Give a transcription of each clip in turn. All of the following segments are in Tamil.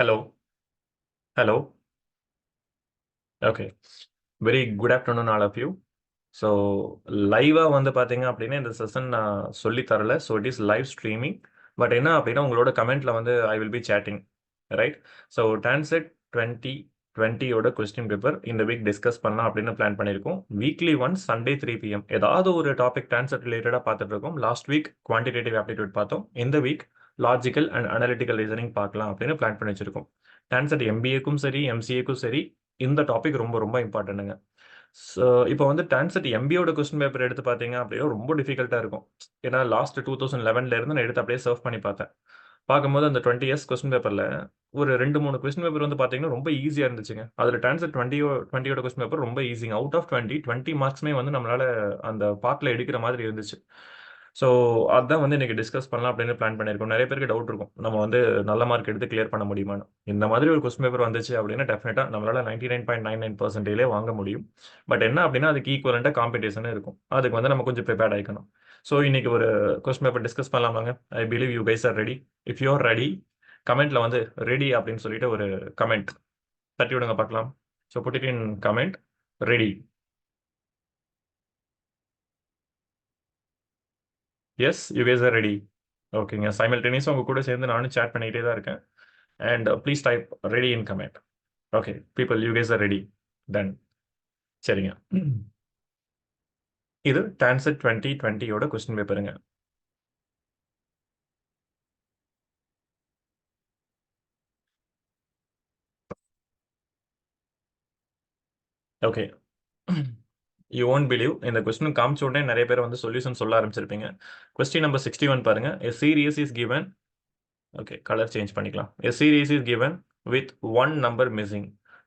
Hello. Hello. Okay. Very good afternoon, all of you. So லைவாக வந்து பார்த்தீங்க அப்படின்னா இந்த செஷன் நான் சொல்லி தரல. So it is live streaming. But என்ன அப்படின்னா உங்களோட கமெண்ட்டில் வந்து I will be chatting, right? So TANCET 2020யோட கொஸ்டின் பேப்பர் இந்த வீக் டிஸ்கஸ் பண்ணலாம் அப்படின்னு பிளான் பண்ணியிருக்கோம். வீக்லி ஒன்ஸ் சண்டே 3 PM ஏதாவது ஒரு டாபிக் டான்செட் ரிலேட்டடாக பார்த்துட்டு இருக்கோம். லாஸ்ட் வீக் குவான்டிடேட்டிவ் ஆப்டிடியூட் பார்த்தோம். இந்த week logical and analytical reasoning பார்க்கலாம் அப்படின்னு பிளான் பண்ணி வச்சிருக்கோம். டான்செட் MBAக்கும் சரி MCAக்கும் சரி இந்த டாபிக் ரொம்ப ரொம்ப இம்பார்ட்டன்ட்டுங்க. ஸோ இப்போ வந்து டான்செட் MBAவோட கொஸ்டின் பேப்பர் எடுத்து பார்த்தீங்க அப்படின்னா ரொம்ப டிஃபிகல்ட்டாக இருக்கும். ஏன்னா லாஸ்ட் 2011 இருந்து நான் எடுத்து அப்படியே சர்வ் பண்ணி பார்த்தேன். பார்க்கும்போது அந்த 20 இயர்ஸ் கொஸ்டின் பேப்பரில் ஒரு 2-3 கொஸ்டின் பேப்பர் வந்து பார்த்தீங்கன்னா ரொம்ப ஈஸியாக இருந்துச்சுங்க. அதில் டான்செட் 20யோட கொஸ்டின் பேப்பர் ரொம்ப ஈஸிங்க. அவுட் ஆஃப் 20 மார்க்ஸ்மே வந்து நம்மளால அந்த பார்ட்டில் எடுக்கிற மாதிரி இருந்துச்சு. ஸோ அதான் வந்து இன்னைக்கு டிஸ்கஸ் பண்ணலாம் அப்படின்னு பிளான் பண்ணியிருக்கோம். நிறைய பேருக்கு டவுட் இருக்கும், நம்ம வந்து நல்ல மார்க் எடுத்து கிளியர் பண்ண முடியுமான்னு. இந்த மாதிரி ஒரு கொஸ்டின் பேப்பர் வந்துச்சு அப்படின்னா டெஃபினட்டாக நம்மளால 99.99% வாங்க முடியும். பட் என்ன அப்படின்னா அதுக்கு ஈக்குவலண்ட்டாக காம்படிஷன் இருக்கும். அதுக்கு வந்து நம்ம கொஞ்சம் ப்ரிப்பேர்ட் ஆகிக்கணும். ஸோ இன்னைக்கு ஒரு கொஸ்டின் பேப்பர் டிஸ்கஸ் பண்ணலாமாங்க? I believe you guys are ready. If you are ready, கமெண்ட்ல வந்து ரெடி அப்படின்னு சொல்லிட்டு ஒரு கமெண்ட் தட்டி விடுங்க பார்க்கலாம். So put it in comment, ready. Yes, you guys are ready. ஓகேங்க. சைமல்டேனியஸாக உங்க கூட சேர்ந்து நானும் சேட் பண்ணிக்கிட்டே தான் இருக்கேன். And please type ready in comment. Okay people, you guys are ready. Done. சரிங்க. இது டான்செட் 2020யோட கொஸ்டின் பேப்பருங்க. ஓகே. யூ ஒன்ட் பிலீவ், இந்த கொஸ்டின் காமிச்ச உடனே நிறைய பேர் வந்து சொல்யூஷன் சொல்ல ஆரம்பிச்சிருப்பீங்க. கொஸ்டின் நம்பர் 61 பாருங்க. A series is given. Okay, colour change பண்ணிக்கலாம். A series is given with one number missing.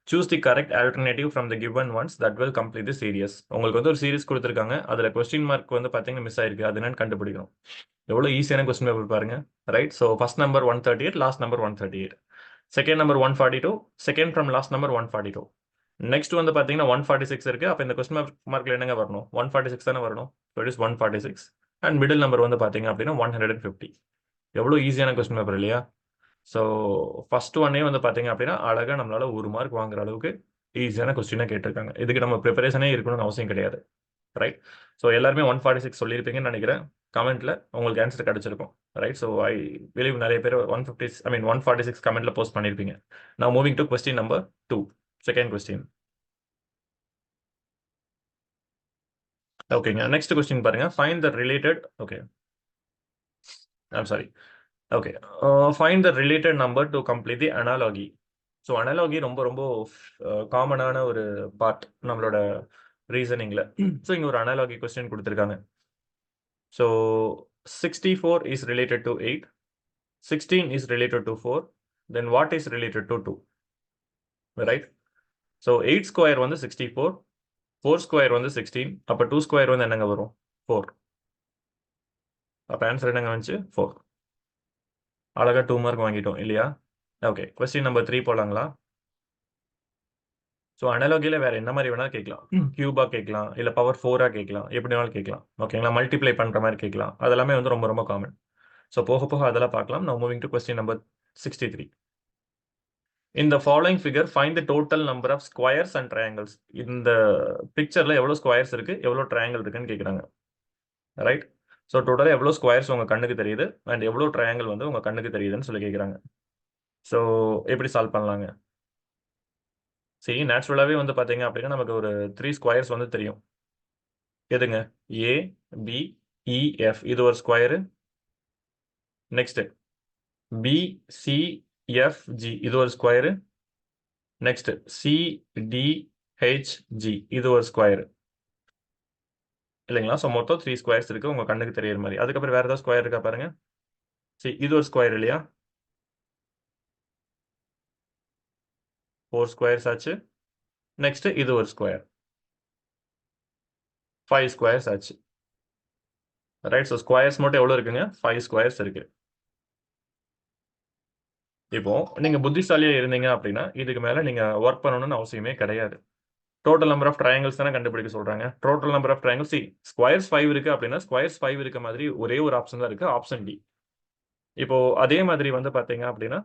Choose the correct alternative from the given ones that will complete the series. உங்களுக்கு வந்து ஒரு சீரிஸ் கொடுத்துருக்காங்க. அதில் கொஸ்டின் மார்க் வந்து பார்த்தீங்கன்னா மிஸ் ஆயிருக்கு. அது என்னன்னு கண்டுபிடிக்கணும். எவ்வளோ ஈஸியான கொஸ்டின் பேப்பர் பாருங்க, right? So first number 138, last number 138. Second number 142, second from last number 142. Next வந்து பார்த்தீங்கன்னா 146 இருக்கு. அப்போ இந்த கொஸ்டின் மார்க்ல என்னங்க வரணும்? 146 தானே வரணும். So it is 146. And middle number வந்து பார்த்தீங்க அப்படின்னா 150. எவ்வளோ ஈஸியான கொஸ்டின் பேப்பர் இல்லையா? ஸோ ஃபர்ஸ்ட் ஒன்னே வந்து பார்த்தீங்க அப்படின்னா அழகாக நம்மளால 1 மார்க் வாங்குற அளவுக்கு ஈஸியான கொஸ்டினாக கேட்டிருக்காங்க. இதுக்கு நம்ம ப்ரிப்பரேஷனே இருக்கணும்னு அவசியம் கிடையாது, ரைட்? ஸோ எல்லாருமே 146 சொல்லியிருப்பீங்கன்னு நினைக்கிறேன். கமெண்ட்ல உங்களுக்கு ஆன்சர் கிடைச்சிருக்கும், ரைட்? ஸோ ஐ பிலீவ் நிறைய பேர் 146 கமெண்ட்ல போஸ்ட் பண்ணியிருப்பீங்க. நான் moving to question number 2, second question. ஓகேங்க. நெக்ஸ்ட் கொஸ்டின் பாருங்க. Find the related. Okay, I'm sorry. Okay, find the related number to complete the analogy. So analogy ரொம்ப ரொம்ப காமனான ஒரு பார்ட் நம்மளோட ரீசனிங்ல. ஸோ இங்க ஒரு அனாலஜி கொஸ்டின் கொடுத்துருக்காங்க. So 64 is related to 8, 16 is related to 4, then what is related to 2, right? So 8 square வந்து 64, 4 square வந்து 16, அப்ப 2 square வந்து என்னங்க வரும்? 4. அப்ப ஆன்சர் என்னங்க வந்துச்சு? 4. அழகா 2 மார்க் வாங்கிட்டோம் இல்லையா? Okay, question number 3 போலாங்களா? ஸோ அனலாகில வேற என்ன மாதிரி வேணா கேட்கலாம். கியூபா கேட்கலாம், இல்ல பவர் 4ஆ கேட்கலாம், எப்படி வேணாலும் கேட்கலாம். ஓகேங்களா? மல்டிப்ளை பண்ற மாதிரி கேட்கலாம். அதெல்லாமே வந்து ரொம்ப ரொம்ப காமன். ஸோ போக போக அதெல்லாம் பார்க்கலாம். நான் moving to question number 63. In the following figure, find the total number of squares and triangles. இந்த பிக்சர்ல எவ்வளவு ஸ்கொயர்ஸ் இருக்கு, எவ்வளவு ட்ரையாங்கிள் இருக்குன்னு கேக்குறாங்க, ரைட்? ஸோ டோட்டலா எவ்வளவு ஸ்கொயர்ஸ் உங்க கண்ணுக்கு தெரியுது அண்ட் எவ்வளவு ட்ரையாங்கிள் வந்து உங்க கண்ணுக்கு தெரியுதுன்னு சொல்லி கேக்குறாங்க. ஸோ எப்படி சால்வ் பண்ணலாங்க? சரி, நேச்சுரலாவே வந்து பாத்தீங்க அப்படின்னா நமக்கு ஒரு 3 ஸ்கொயர்ஸ் வந்து தெரியும். எதுங்க? A, B, E, F. இது ஒரு square. Next B, C, F, G. இது ஒரு square. Next C, D, H, G. இது ஒரு ஸ்கொயர் இல்லைங்களா? ஸோ மொத்தம் 3 ஸ்கொயர்ஸ் இருக்கு உங்க கண்ணுக்கு தெரியற மாதிரி. அதுக்கப்புறம் வேற ஏதாவது ஸ்கொயர் இருக்கா பாருங்க. சரி, இது ஒரு ஸ்கொயர் இல்லையா? 4 ஸ்கொயர்ஸ் ஆச்சு. நெக்ஸ்ட் இது ஒரு ஸ்கொயர், 5 ஸ்கொயர்ஸ் ஆச்சு, ரைட்? ஸோ ஸ்கொயர்ஸ் மட்டும் எவ்வளவு இருக்குங்க? 5 ஸ்கொயர்ஸ் இருக்கு. இப்போ நீங்க புத்திசாலியா இருந்தீங்க அப்படின்னா இதுக்கு மேல நீங்க ஒர்க் பண்ணணும்னு அவசியமே கிடையாது. டோட்டல் நம்பர் ஆஃப் ட்ரையாங்கிள்ஸ் தானே கண்டுபிடிக்க சொல்றாங்க. Total number of triangles, squares 5 இருக்கு அப்படின்னா ஸ்கொயர்ஸ் 5 இருக்க மாதிரி ஒரே ஒரு ஆப்ஷன் தான் இருக்கு, ஆப்ஷன் டி. இப்போ அதே மாதிரி வந்து பாத்தீங்க அப்படின்னா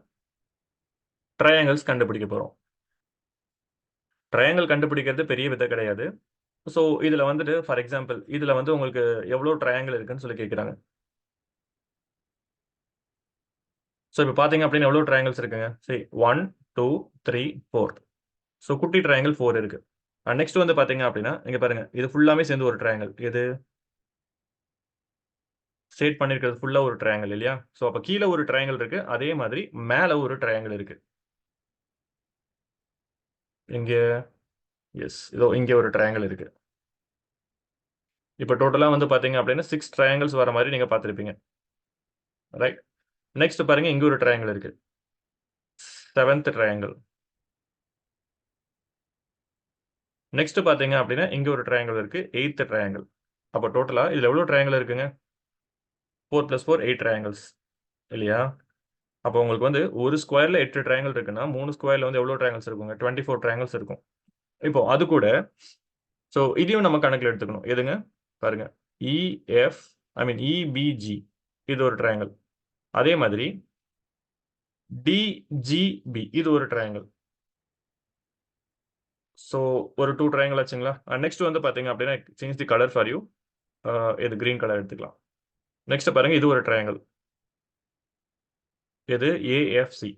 ட்ரையாங்கிள்ஸ் கண்டுபிடிக்க போகிறோம். ட்ரையாங்கிள் கண்டுபிடிக்கிறது பெரிய வித்தை கிடையாது. ஸோ இதில் வந்துட்டு ஃபார் எக்ஸாம்பிள் இதில் வந்து உங்களுக்கு எவ்வளோ ட்ரையாங்கிள் இருக்குன்னு சொல்லி கேட்குறாங்க. ஸோ இப்போ பார்த்தீங்க அப்படின்னா எவ்வளோ ட்ரையாங்கிள்ஸ் இருக்குங்க? சரி 1 2 3 4. ஸோ குட்டி ட்ரையாங்கிள் 4 இருக்கு. நெக்ஸ்ட் வந்து பார்த்தீங்க அப்படின்னா இங்கே பாருங்க, இது ஃபுல்லாமே சேர்ந்து ஒரு ட்ரையாங்கிள். இது ஸ்ட்ரெயிட் பண்ணியிருக்கிறது ஃபுல்லாக ஒரு ட்ரையாங்கிள் இல்லையா? ஸோ அப்போ கீழே ஒரு ட்ரையாங்கிள் இருக்கு, அதே மாதிரி மேலே ஒரு ட்ரையாங்கிள் இருக்கு. இங்கே எஸ், இதோ இங்கே ஒரு ட்ரையாங்கிள் இருக்கு. இப்போ டோட்டலாக வந்து பார்த்தீங்க அப்படின்னா 6 ட்ரையாங்கிள்ஸ் வர மாதிரி நீங்கள் பார்த்துருப்பீங்க, ரைட்? நெக்ஸ்ட் பாருங்க, இங்கே ஒரு ட்ரையாங்கிள் இருக்கு, 7th ட்ரையாங்கிள். நெக்ஸ்ட் பார்த்தீங்க அப்படின்னா இங்கே ஒரு ட்ரையாங்கிள் இருக்கு, 8th ட்ரையாங்கிள். அப்போ டோட்டலாக இதில் எவ்வளோ ட்ரையாங்கிள் இருக்குங்க? 4 + 4 8 ட்ரையாங்கிள்ஸ் இல்லையா? அப்போ உங்களுக்கு வந்து ஒரு ஸ்கொயரில் 8 ட்ரையாங்கிள் இருக்குன்னா 3 ஸ்கொயரில் வந்து எவ்வளோ ட்ரையாங்கிள்ஸ் இருக்குங்க? 24 ட்ரையாங்கிள்ஸ் இருக்கும். இப்போ அது கூட ஸோ இதையும் நம்ம கணக்கில் எடுத்துக்கணும். எதுங்க? பாருங்க, இஎஃப் ஐ மீன் இபிஜி இது ஒரு ட்ரையாங்கிள். அதே மாதிரி டிஜிபி இது ஒரு ட்ரையாங்கிள். ஸோ ஒரு 2 ட்ரையாங்கிள் ஆச்சுங்களா? நெக்ஸ்ட் வந்து பார்த்தீங்க அப்படின்னா change the colour for you. இது கிரீன் கலர் எடுத்துக்கலாம். நெக்ஸ்ட் பாருங்க, இது ஒரு ட்ரையாங்கிள். இது ஏஎஃப்சி.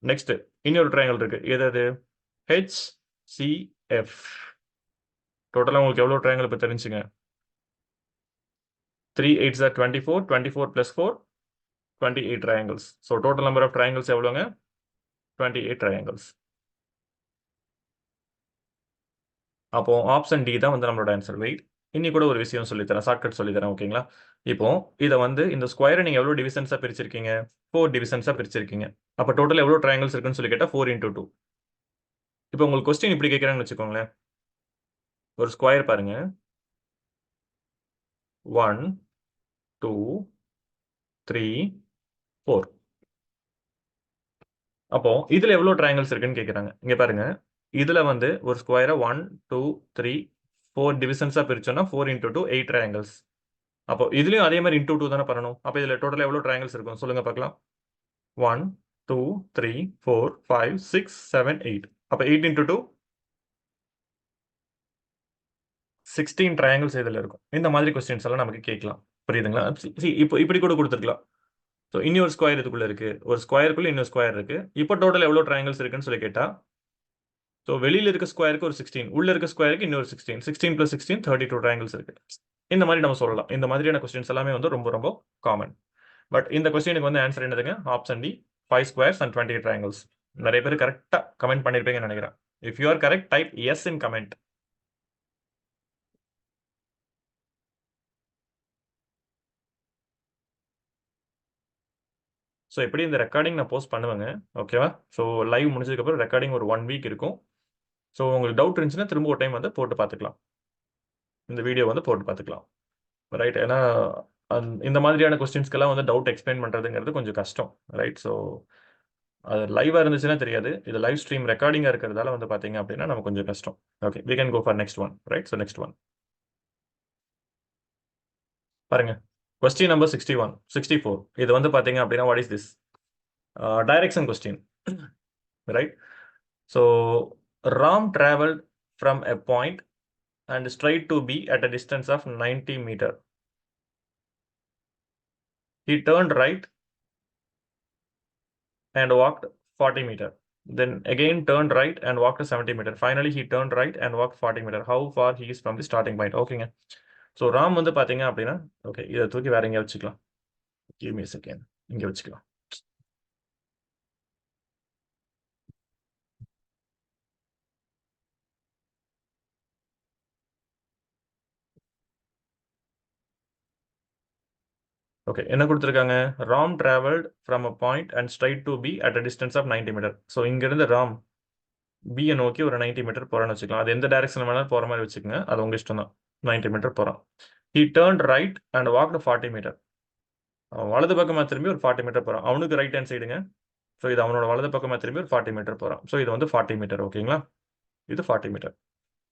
நெக்ஸ்ட் இன்னொரு ட்ரையாங்கிள் இருக்கு. எது அது? ஹெச்சிஎஃப். டோட்டலாக உங்களுக்கு எவ்வளோ ட்ரையாங்கிள் இப்போ தெரிஞ்சுங்க? 3 8s are 24, 24 + 4 28 triangles. So total number of triangles எவ்வளோங்க? 28 triangles. அப்போ ஆப்ஷன் டி தான் வந்து நம்மளோட ஆன்சர். வெயிட், இன்னி கூட ஒரு விஷயம் சொல்லித்தரேன், ஷார்ட்கட் சொல்லித்தரேன், ஓகேங்களா? இப்போ இதை வந்து இந்த ஸ்கொயரை நீங்கள் எவ்வளோ டிவிஷன்ஸாக பிரிச்சிருக்கீங்க? 4 டிவிஷன்ஸாக பிரிச்சிருக்கீங்க. அப்போ டோட்டல் எவ்வளோ ட்ரையாங்கிள்ஸ் இருக்குன்னு சொல்லி கேட்டால் 4 × 2. இப்போ உங்களுக்கு கொஸ்டின் இப்படி கேட்குறாங்கன்னு வச்சுக்கோங்களேன். ஒரு ஸ்கொயர் பாருங்க, 1 2 3 4. அப்போ இதுல எவ்வளவு ட்ரையாங்கிள்ஸ் இருக்குன்னு கேக்குறாங்க. இங்க பாருங்க, இதுல வந்து ஒரு ஸ்கொயரை 1 2 3 4 டிவிஷன்ஸா பிரிச்சோம்னா 4 × 2 8 ட்ரையாங்கிள்ஸ். அப்போ இதுலயும் அதே மாதிரி × 2 தானே பண்ணணும். அப்போ இதுல டோட்டலா எவ்வளவு ட்ரையாங்கிள்ஸ் இருக்கும் சொல்லுங்க பார்க்கலாம். 1 2 3 4 5 6 7 8. அப்போ 8 × 2 16 ட்ரையாங்கிள்ஸ் இதுல இருக்கும். இந்த மாதிரி கொஸ்டின்ஸ் எல்லாம் நமக்கு கேட்கலாம். புரியுதுங்களா? இப்போ இப்படி கூட கொடுத்துருக்கலாம். ஸோ இன்னொரு ஸ்கொயர் இதுக்குள்ள இருக்கு, ஒரு ஸ்கொயருக்குள்ள இன்னொரு ஸ்கொயர் இருக்கு. இப்போ டோட்டல் எவ்வளவு ட்ரையாங்கிள்ஸ் இருக்குன்னு சொல்லி கேட்டா, ஸோ வெளியில இருக்க ஸ்கொயருக்கு ஒரு 16, உள்ள இருக்க ஸ்கொயருக்கு இன்னொரு 16, 16 + 16 32 ட்ரையாங்கிள்ஸ் இருக்கு. இந்த மாதிரி நம்ம சொல்லலாம். இந்த மாதிரியான கொஸ்டின்ஸ் எல்லாமே வந்து ரொம்ப ரொம்ப காமன். பட் இந்த கொஸ்டினுக்கு வந்து ஆன்சர் என்னதுங்க? Option D, 5 squares and 28 triangles. நிறைய பேர் கரெக்டா கமெண்ட் பண்ணிருப்பீங்கன்னு நினைக்கிறேன். If you are correct, type yes in comment. So எப்படி இந்த ரெக்கார்டிங் நான் போஸ்ட் பண்ணுவேங்க, ஓகேவா? ஸோ லைவ் முடிஞ்சதுக்கப்புறம் ரெக்கார்டிங் ஒரு 1 வீக் இருக்கும். ஸோ உங்களுக்கு டவுட் இருந்துச்சுன்னா திரும்ப ஒரு டைம் வந்து போட்டு பார்த்துக்கலாம். இந்த வீடியோ வந்து போட்டு பார்த்துக்கலாம், ரைட்? ஏன்னா இந்த மாதிரியான கொஸ்டின்ஸ்க்கெல்லாம் வந்து டவுட் எக்ஸ்பிளைன் பண்ணுறதுங்கிறது கொஞ்சம் கஷ்டம், ரைட்? ஸோ அது லைவாக இருந்துச்சுன்னா தெரியாது. இது லைவ் ஸ்ட்ரீம் ரெக்கார்டிங்காக இருக்கிறதால வந்து பார்த்தீங்க அப்படின்னா நமக்கு கொஞ்சம் கஷ்டம். Okay, we can go for next one, right? So next one பாருங்க, கொஸ்டின் நம்பர் 61 64. இது வந்து பார்த்தீங்க அப்படின்னா what is this? Direction question, right? So Ram traveled from a point and straight to B at a distance of 90 meter. He turned right and walked 40 meter. Then again turned right and walked 70 meter. Finally, he turned right and walked 40 meter. How far he is from the starting point? ஓகேங்க. ஸோ ராம் வந்து பார்த்தீங்க அப்படின்னா, ஓகே இதை தூக்கி வேற எங்கேயா வச்சுக்கலாம். Give me a second. இங்கே வச்சுக்கலாம். ஓகே, என்ன கொடுத்துருக்காங்க? Ram traveled from a point and straight to B at a distance of 90 meter. So இங்கிருந்து ராம் பியை நோக்கி ஒரு 90 மீட்டர் போறான்னு வச்சுக்கலாம். அது எந்த டைரக்ஷன் வேணாலும் போற மாதிரி வச்சுக்கோங்க, அது உங்க இஷ்டம் தான். 90 மீட்டர் போறான். He turned right and walked 40 meter. அவன் வலது பக்கமா திரும்பி ஒரு 40 மீட்டர் போறான். அவனுக்கு ரைட் ஹேண்ட் சைடுங்க. ஸோ இது அவனோட வலது பக்கமா திரும்பி ஒரு 40 மீட்டர் போறான். ஸோ இது வந்து 40 மீட்டர், ஓகேங்களா? இது 40 meter.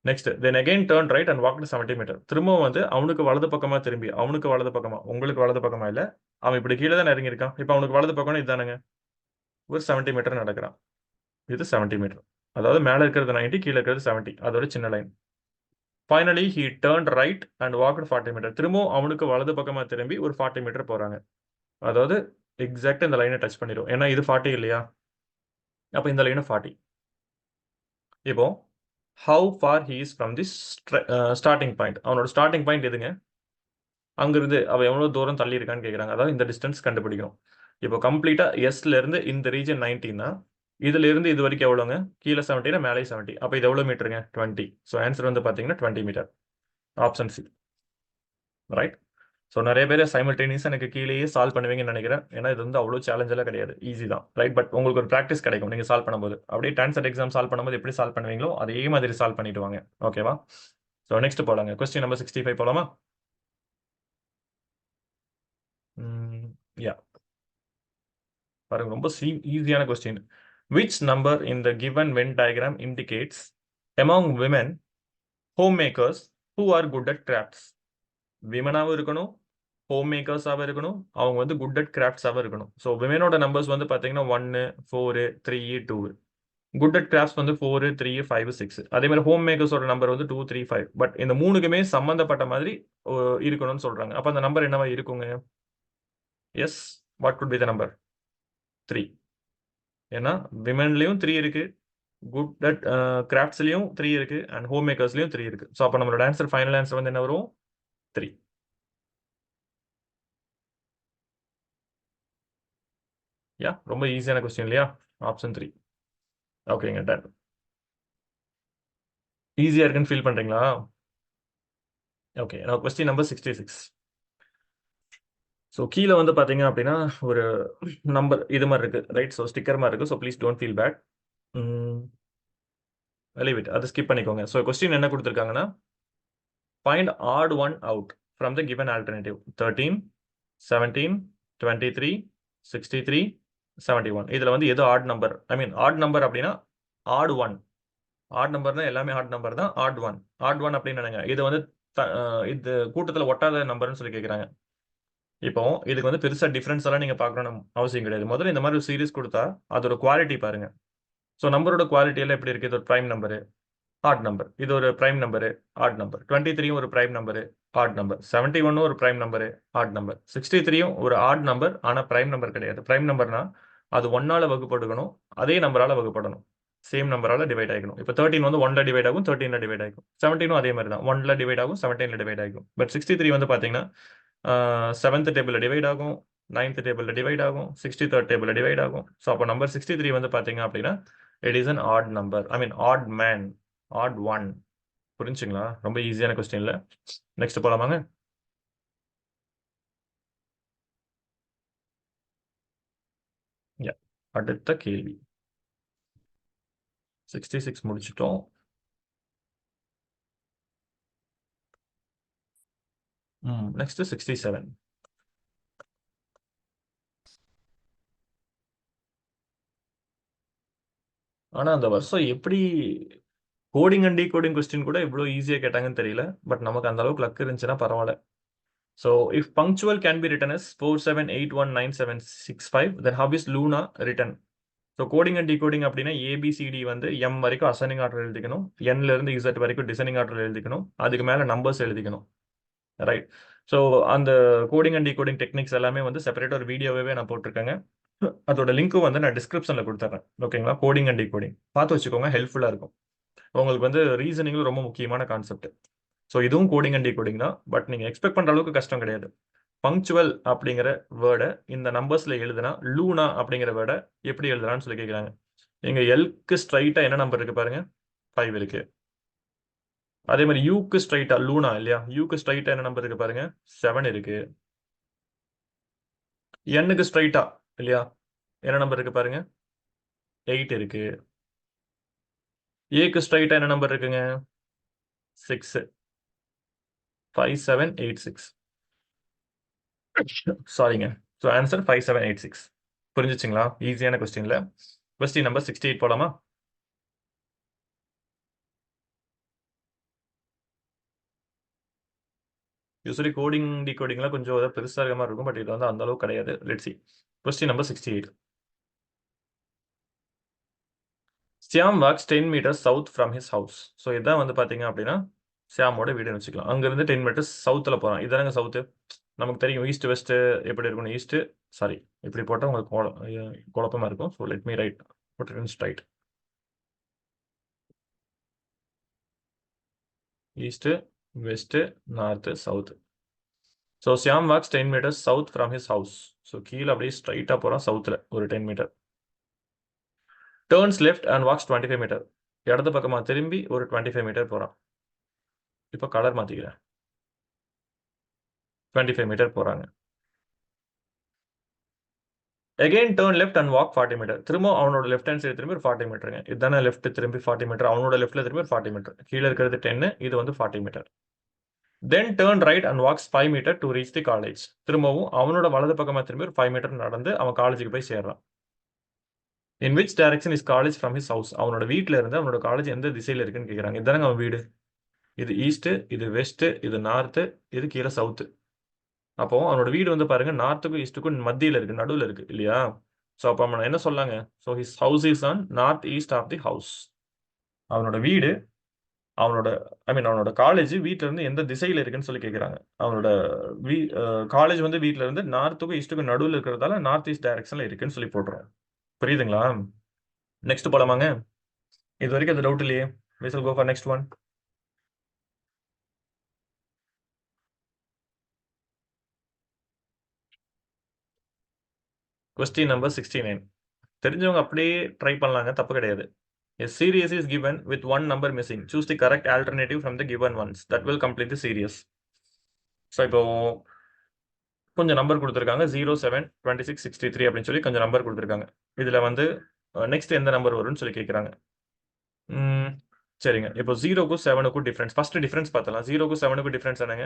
Next, then again turn right and walk 70 meter. திரும்பவும் வந்து அவனுக்கு வலது பக்கமா திரும்பி, அவனுக்கு வலது பக்கமா, உங்களுக்கு வலது பக்கமா இல்ல, அவன் இப்படி கீழே தான் இறங்கி இருக்கான். இப்போ அவனுக்கு வலது பக்கம்னு இதுதானுங்க, ஒரு 70 மீட்டர் நடக்கிறான். இது 70 மீட்டர். அதாவது மேலே இருக்கிறது 90, கீழே இருக்கிறது 70. அதோட சின்ன line. Finally he turn right and walked 40 meter. திரும்பவும் அவனுக்கு வலது பக்கமாக திரும்பி ஒரு 40 மீட்டர் போகிறாங்க. அதாவது எக்ஸாக்டாக இந்த லைனை டச் பண்ணிடும். ஏன்னா இது 40 இல்லையா, அப்போ இந்த லைனை 40. இப்போ how for he is from this starting point. அவனோட ஸ்டார்டிங் பாயிண்ட் எதுங்க, அங்கிருந்து அவன் எவ்வளோ தூரம் தள்ளி இருக்கான்னு கேட்குறாங்க. அதாவது இந்த டிஸ்டன்ஸ் கண்டுபிடிக்கணும். இப்போ கம்ப்ளீட்டாக எஸ்லேருந்து இந்த ரீஜன் 19னா இதுல இருந்து இது வரைக்கும் எவ்வளோங்க, கீழே 70, மேலே 70. அப்போ இது எவ்வளோ மீட்டருங்க, 20. ஸோ ஆன்சர் வந்து பார்த்தீங்கன்னா 20 meter. Option C. Right. So நிறைய பேர் சைமல்டேனியஸாக எனக்கு கீழேயே சால்வ் பண்ணுவீங்கன்னு நினைக்கிறேன். ஏன்னா இது வந்து அவ்வளோ சேலஞ்செல்லாம் கிடையாது, ஈஸி தான். ரைட். பட் உங்களுக்கு ஒரு ப்ராக்டிஸ் கிடைக்கும் நீங்கள் சால்வ் பண்ணும்போது. அப்படியே டான்சர் எக்ஸாம் சால்வ் பண்ணும்போது எப்படி சால்வ் பண்ணுவீங்களோ அதே மாதிரி சால்வ் பண்ணிட்டு வாங்க. ஓகேவா? ஸோ நெக்ஸ்ட் போலாங்க. கொஸ்டின் நம்பர் 65 போலாமா? யா, பாருங்க, ரொம்ப ஈஸியான question. Which number in the given Venn diagram indicates among women homemakers who are good at crafts? விமனாகவும் இருக்கணும், ஹோம் மேக்கர்ஸாகவும் இருக்கணும், அவங்க வந்து குட் அட் கிராஃப்ட்ஸாகவும் இருக்கணும். ஸோ விமனோட நம்பர்ஸ் வந்து பார்த்தீங்கன்னா 1, 4, 3, 2. குட் அட் கிராஃப்ட்ஸ் வந்து 4, 3, 5, 6. அதே மாதிரி ஹோம் மேக்கர்ஸோட நம்பர் வந்து 2, 3, 5. பட் இந்த மூணுக்குமே சம்மந்தப்பட்ட மாதிரி இருக்கணும்னு சொல்றாங்க. அப்போ அந்த நம்பர் என்னவா இருக்குங்க? Yes, what could be the number? 3. ஏன்னா விமன்லையும் 3 இருக்கு, குட் அட் கிராஃப்ட்ஸ்லையும் 3 இருக்கு, அண்ட் ஹோம் மேக்கர்ஸ்லையும் 3 இருக்கு. ஸோ அப்போ நம்மளோட ஆன்சர், ஃபைனல் ஆன்சர் வந்து என்ன வரும்? 3. யா, ரொம்ப ஈஸியான கொஸ்டின் இல்லையா? ஆப்ஷன் 3. ஓகேங்க, டன். ஈஸியா இருக்குன்னு ஃபீல் பண்றீங்களா? ஓகே, நான் கொஸ்டின் நம்பர் 66. ஸோ கீழே வந்து பார்த்தீங்க அப்படின்னா ஒரு நம்பர் இது மாதிரி இருக்கு. ரைட். ஸோ ஸ்டிக்கர் மாதிரி இருக்கு. So please don't feel bad. Leave it, அதை ஸ்கிப் பண்ணிக்கோங்க. ஸோ கொஸ்டின் என்ன கொடுத்துருக்காங்கன்னா, find odd one out from the given alternative. 13, 17, 23, 63, 71. இதில் வந்து எது odd number, I mean odd number அப்படின்னா ஆட் ஒன். ஆட் நம்பர்னா எல்லாமே ஆட் நம்பர் தான். Odd one. ஆட் ஒன் அப்படின்னு நினைங்க. இது வந்து இது கூட்டத்தில் ஒட்டாத நம்பர்னு சொல்லி கேட்குறாங்க. இப்போ இதுக்கு வந்து பெருசாக டிஃப்ரென்ஸ் எல்லாம் நீங்கள் பார்க்கணும்னு அவசியம் கிடையாது. முதல்ல இந்த மாதிரி ஒரு சீரிஸ் கொடுத்தா அதோட குவாலிட்டி பாருங்க. ஸோ நம்பரோட குவாலிட்டி எல்லாம் எப்படி இருக்கு? இது ஒரு ப்ரைம் நம்பரு, ஆட் நம்பர். இது ஒரு ப்ரைம் நம்பரு, ஆட் நம்பர். 23 ஒரு ப்ரைம் நம்பரு, ஆட் நம்பர். 71 ஒரு ப்ரைம் நம்பரு, ஆட் நம்பர். 63 ஒரு ஆட் நம்பர், ஆனால் ப்ரைம் நம்பர் கிடையாது. ப்ரைம் நம்பர்னா அது 1ஆல வகுப்படுக்கணும், அதே நம்பரால வகுப்படணும், சேம் நம்பரால டிவைட் ஆகிக்கணும். இப்போ 13 வந்து 1ல டிவைட் ஆகும், 13ல டிவைட் ஆகும். 17 அதே மாதிரி தான், 1ல டிவைட் ஆகும், 17ல டிவைட் ஆகும். பட் 63 வந்து பார்த்தீங்கன்னா 7th டேபிளில் டிவைட் ஆகும், 9th டேபிளில் டிவைட் ஆகும், 63rd டேபிளில் டிவைட் ஆகும். ஸோ அப்போ நம்பர் 63 வந்து பார்த்தீங்க அப்படின்னா it is an odd number, I mean odd man, odd one. புரிஞ்சுங்களா? ரொம்ப ஈஸியான கொஸ்டின்ல. நெக்ஸ்ட் போலாமாங்க? அடுத்த கேள்வி. 66 முடிச்சிட்டோம். நெக்ஸ்ட் 67. ஆனா அந்த வருஷம் எப்படி கோடிங் அண்ட் டீகோடிங் கொஸ்டின் கூட இவ்வளோ ஈஸியாக கேட்டாங்கன்னு தெரியல. பட் நமக்கு அந்த அளவுக்கு லக் இருந்துச்சுன்னா பரவாயில்ல. So if punctual can be written as 47819765, then how is Luna written? So coding and decoding அப்படின்னா ஏபிசிடி வந்து எம் வரைக்கும் அசனிங் ஆர்டர் எழுதிக்கணும், என்ல இருந்து இசட் வரைக்கும் டிசைனிங் ஆர்டர் எழுதிக்கணும், அதுக்கு மேலே நம்பர்ஸ் எழுதிக்கணும். ரைட். ஸோ அந்த கோடிங் அண்ட் டிகோடிங் டெக்னிக்ஸ் எல்லாமே வந்து செப்பரேட்டாக ஒரு வீடியோவே நான் போட்டிருக்கேங்க. அதோட லிங்க்கும் வந்து நான் டிஸ்கிரிப்ஷனில் கொடுத்துட்றேன். ஓகேங்களா? கோடிங் அண்ட் டிகோடிங் பார்த்து வச்சுக்கோங்க, ஹெல்ப்ஃபுல்லாக இருக்கும். உங்களுக்கு வந்து ரீசனிங்கும் ரொம்ப முக்கியமான கான்செப்ட். ஸோ இதுவும் கோடிங் அண்ட் டிகோடிங் தான். பட் நீங்கள் எக்ஸ்பெக்ட் பண்ணுற அளவுக்கு கஷ்டம் கிடையாது. பங்க்சுவல் அப்படிங்கிற வேர்டை இந்த நம்பர்ஸில் எழுதுனா லூனா அப்படிங்கிற வேர்டை எப்படி எழுதுறான்னு சொல்லி கேட்குறாங்க. நீங்க எல்க்கு ஸ்ட்ரைட்டாக என்ன நம்பர் இருக்கு பாருங்க, 5 இருக்கு. அதே மாதிரி யூக்கு ஸ்ட்ரைட்டா லூனா இல்லையா, யூக்கு ஸ்ட்ரைட்டா என்ன நம்பர் இருக்கு பாருங்க, 7 இருக்கு. எண்ணுக்கு ஸ்ட்ரைட்டா இல்லையா, என்ன நம்பர் இருக்கு பாருங்க, 8 இருக்கு. ஏக்கு ஸ்ட்ரைட்டா என்ன நம்பர் இருக்குங்க, 6. 5, 7, 8, 6. சாரிங்க. So answer 5, 7, 8, 6. புரிஞ்சிச்சுங்களா? ஈஸியான கொஸ்டின்ல. கொஸ்டின் நம்பர் 68 போலாமா? யூஸ்வலி கோடிங் டிகோடிங்லாம் கொஞ்சம் பெருசாக இருக்க மாதிரி இருக்கும். பட் இது வந்து அந்த அளவுக்கு கிடையாது. Let's see. Question number 68. Shyam walks 10 meters south from his house. So இதான் வந்து பார்த்தீங்க அப்படின்னா சியாமோட வீடுன்னு வச்சுக்கலாம். அங்கேருந்து 10 meters சவுத்தில் போகிறான். இதானங்க சவுத்து. நமக்கு தெரியும் ஈஸ்ட் வெஸ்ட்டு எப்படி இருக்கணும். ஈஸ்ட்டு சாரி இப்படி போட்டால் உங்களுக்கு குழப்பமாக இருக்கும். So let me write put it in straight. East west north south. So Shyam walks 10 meters south from his house. So கீழே அப்படியே ஸ்ட்ரைட்டாக போகிறான் சவுத்தில் ஒரு 10 meter. Turns left and walks 25 meter. இடது பக்கமாக திரும்பி ஒரு 25 meter போகிறான். இப்போ கலர் மாற்றிக்கிறேன். 25 meter போகிறாங்க. Again turn left and walk 40 meter. திரும்ப அவனோட லெஃப்ட் ஹேண்ட் சைடு திரும்பி ஒரு 40 மீட்டருங்க. இதுதானே லெஃப்ட் திரும்பி 40 meter. அவனோட லெஃப்ட்ல திரும்பி ஒரு 40 meter. கீழே இருக்கிறது 10, இது வந்து 40 meter. Then turn right and walks 5 meter to reach the college. திரும்பவும் அவனோட வலது பக்கமாக திரும்பி ஒரு 5 meter நடந்து அவன் காலேஜுக்கு போய் சேர்றான். In which direction is college from his house. அவனோட வீட்டில் இருந்து அவனோட காலேஜ் எந்த திசையில் இருக்குன்னு கேட்குறாங்க. இதுதானங்க அவன் வீடு. இது ஈஸ்ட்டு, இது வெஸ்ட்டு, இது நார்த்து, இது கீழே சவுத்து. அப்போ அவனோட வீடு வந்து பாருங்க நார்த்துக்கும் ஈஸ்ட்டுக்கும் மத்தியில் இருக்கு, நடுவில் இருக்கு இல்லையா. ஸோ அப்போ அவன் என்ன சொல்லாங்க. So his house is on north east of the house. அவனோட வீடு அவனோட அவனோட காலேஜ் வீட்டில இருந்து எந்த திசையில் இருக்குன்னு சொல்லி கேட்குறாங்க. அவனோட காலேஜ் வந்து வீட்டில இருந்து நார்த்துக்கும் ஈஸ்ட்டுக்கும் நடுவில் இருக்கிறதால நார்த் ஈஸ்ட் டைரக்ஷன்ல இருக்குன்னு சொல்லி போட்டுறோம். புரியுதுங்களா? நெக்ஸ்ட் போலாமாங்க. இது வரைக்கும் அது டவுட் இல்லையே. We shall go for next one. Question number 69. தெரிஞ்சவங்க அப்படியே ட்ரை பண்ணலாங்க, தப்பு கிடையாது. A series is given with one number missing. Choose the correct alternative from the given ones. That will complete the series. So இப்போ கொஞ்சம் நம்பர் கொடுத்துருக்காங்க. 0, 7, 26, 63 அப்படின்னு சொல்லி கொஞ்சம் நம்பர் கொடுத்துருக்காங்க. இதில் வந்து நெக்ஸ்ட் எந்த நம்பர் வரும்னு சொல்லி கேட்குறாங்க. சரிங்க. இப்போ 0க்கும் 7க்கும் டிஃப்ரென்ஸ். ஃபர்ஸ்ட் டிஃப்ரென்ஸ் பார்த்தலாம். 0க்கும் 7க்கும் டிஃப்ரென்ஸ் என்னங்க?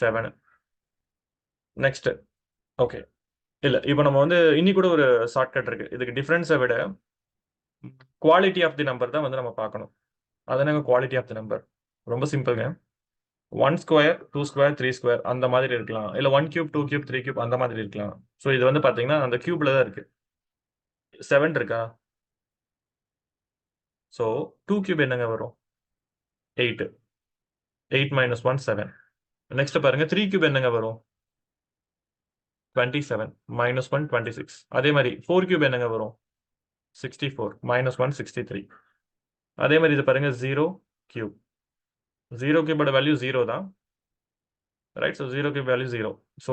7. Next okay. இல்லை, இப்போ நம்ம வந்து இன்னி கூட ஒரு ஷார்ட்கட் இருக்கு. இதுக்கு டிஃப்ரென்ஸை விட குவாலிட்டி ஆஃப் தி நம்பர் தான் வந்து நம்ம பார்க்கணும். அதனால குவாலிட்டி ஆஃப் தி நம்பர் ரொம்ப சிம்பிள்ங்க. 1 ஸ்கொயர், 2 ஸ்கொயர், 3 ஸ்கொயர் அந்த மாதிரி இருக்கலாம். இல்லை 1 கியூப், 2 கியூப், 3 கியூப் அந்த மாதிரி இருக்கலாம். ஸோ இது வந்து பார்த்தீங்கன்னா அந்த கியூப்ல தான் இருக்கு. 7 இருக்கா? ஸோ 2 கியூப் என்னங்க வரும்? 8. 8 minus 1, 7. நெக்ஸ்ட் பாருங்க 3 கியூப் என்னங்க வரும்? 27. minus 1, 26. அதே மாதிரி 4 கியூப் என்னங்க வரும்? 64. minus 1, 63. அதே மாதிரி இது பாருங்க 0 கியூப். 0 கியூபோட வேல்யூ 0 தான், right. So 0 cube value 0. So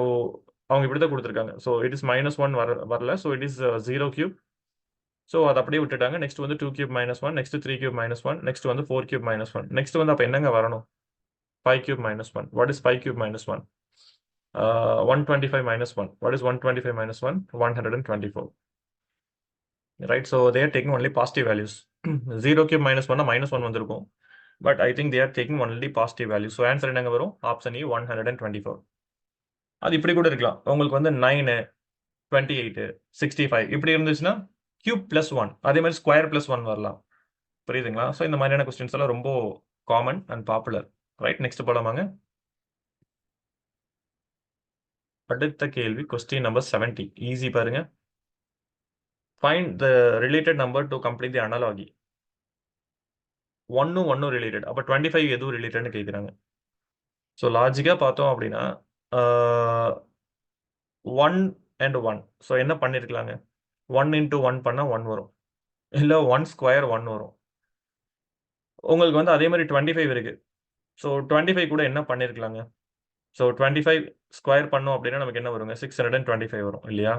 அவங்க இப்படி தான் கொடுத்துருக்காங்க. ஸோ இட் இஸ் -1 வரல. So it is 0 cube. So அதை அப்படியே விட்டுட்டாங்க. நெக்ஸ்ட் வந்து 2 கியூப் -1, நெக்ஸ்ட் 3 கியூப் -1, நெக்ஸ்ட் வந்து 4 கியூப் -1. நெக்ஸ்ட் வந்து அப்போ என்னங்க வரணும்? 5 cube -1. What is 5 cube -1? 125 -1. What is 125 -1? 124. Right. So they are taking only positive values. 0 cube -1 -1 வந்திருக்கும். But I think they are taking only positive values. So answer என்னங்க வரும்? Option E 124. அது இப்படி கூட இருக்கலாம். உங்களுக்கு வந்து 9, 28, 65 இப்படி இருந்துச்சுன்னா கியூப் +1, அதே மாதிரி ஸ்கொயர் +1 வரலாம். புரியுதுங்களா? ஸோ இந்த மாதிரியான கொஸ்டின்ஸ் எல்லாம் ரொம்ப common and popular. Right. Next போலாமாங்க. அடுத்த கேள்வி கொஸ்டின் நம்பர் 70. ஈஸி பாருங்க. Find the related number to complete the analogy. 1 related. அப்போ 25 எதுவும் ரிலேட்டட்னு கேட்குறாங்க. ஸோ லாஜிக்காக பார்த்தோம் அப்படின்னா 1 and 1. ஸோ என்ன பண்ணியிருக்கலாங்க? 1 into 1 பண்ணால் 1 வரும். இல்லை 1 ஸ்கொயர் 1 வரும். உங்களுக்கு வந்து அதே மாதிரி 25 இருக்கு. ஸோ 25 கூட என்ன பண்ணியிருக்கலாங்க? ஸோ 25 ஸ்கொயர் பண்ணோம் அப்படின்னா நமக்கு என்ன வருங்க? 625 வரும் இல்லையா?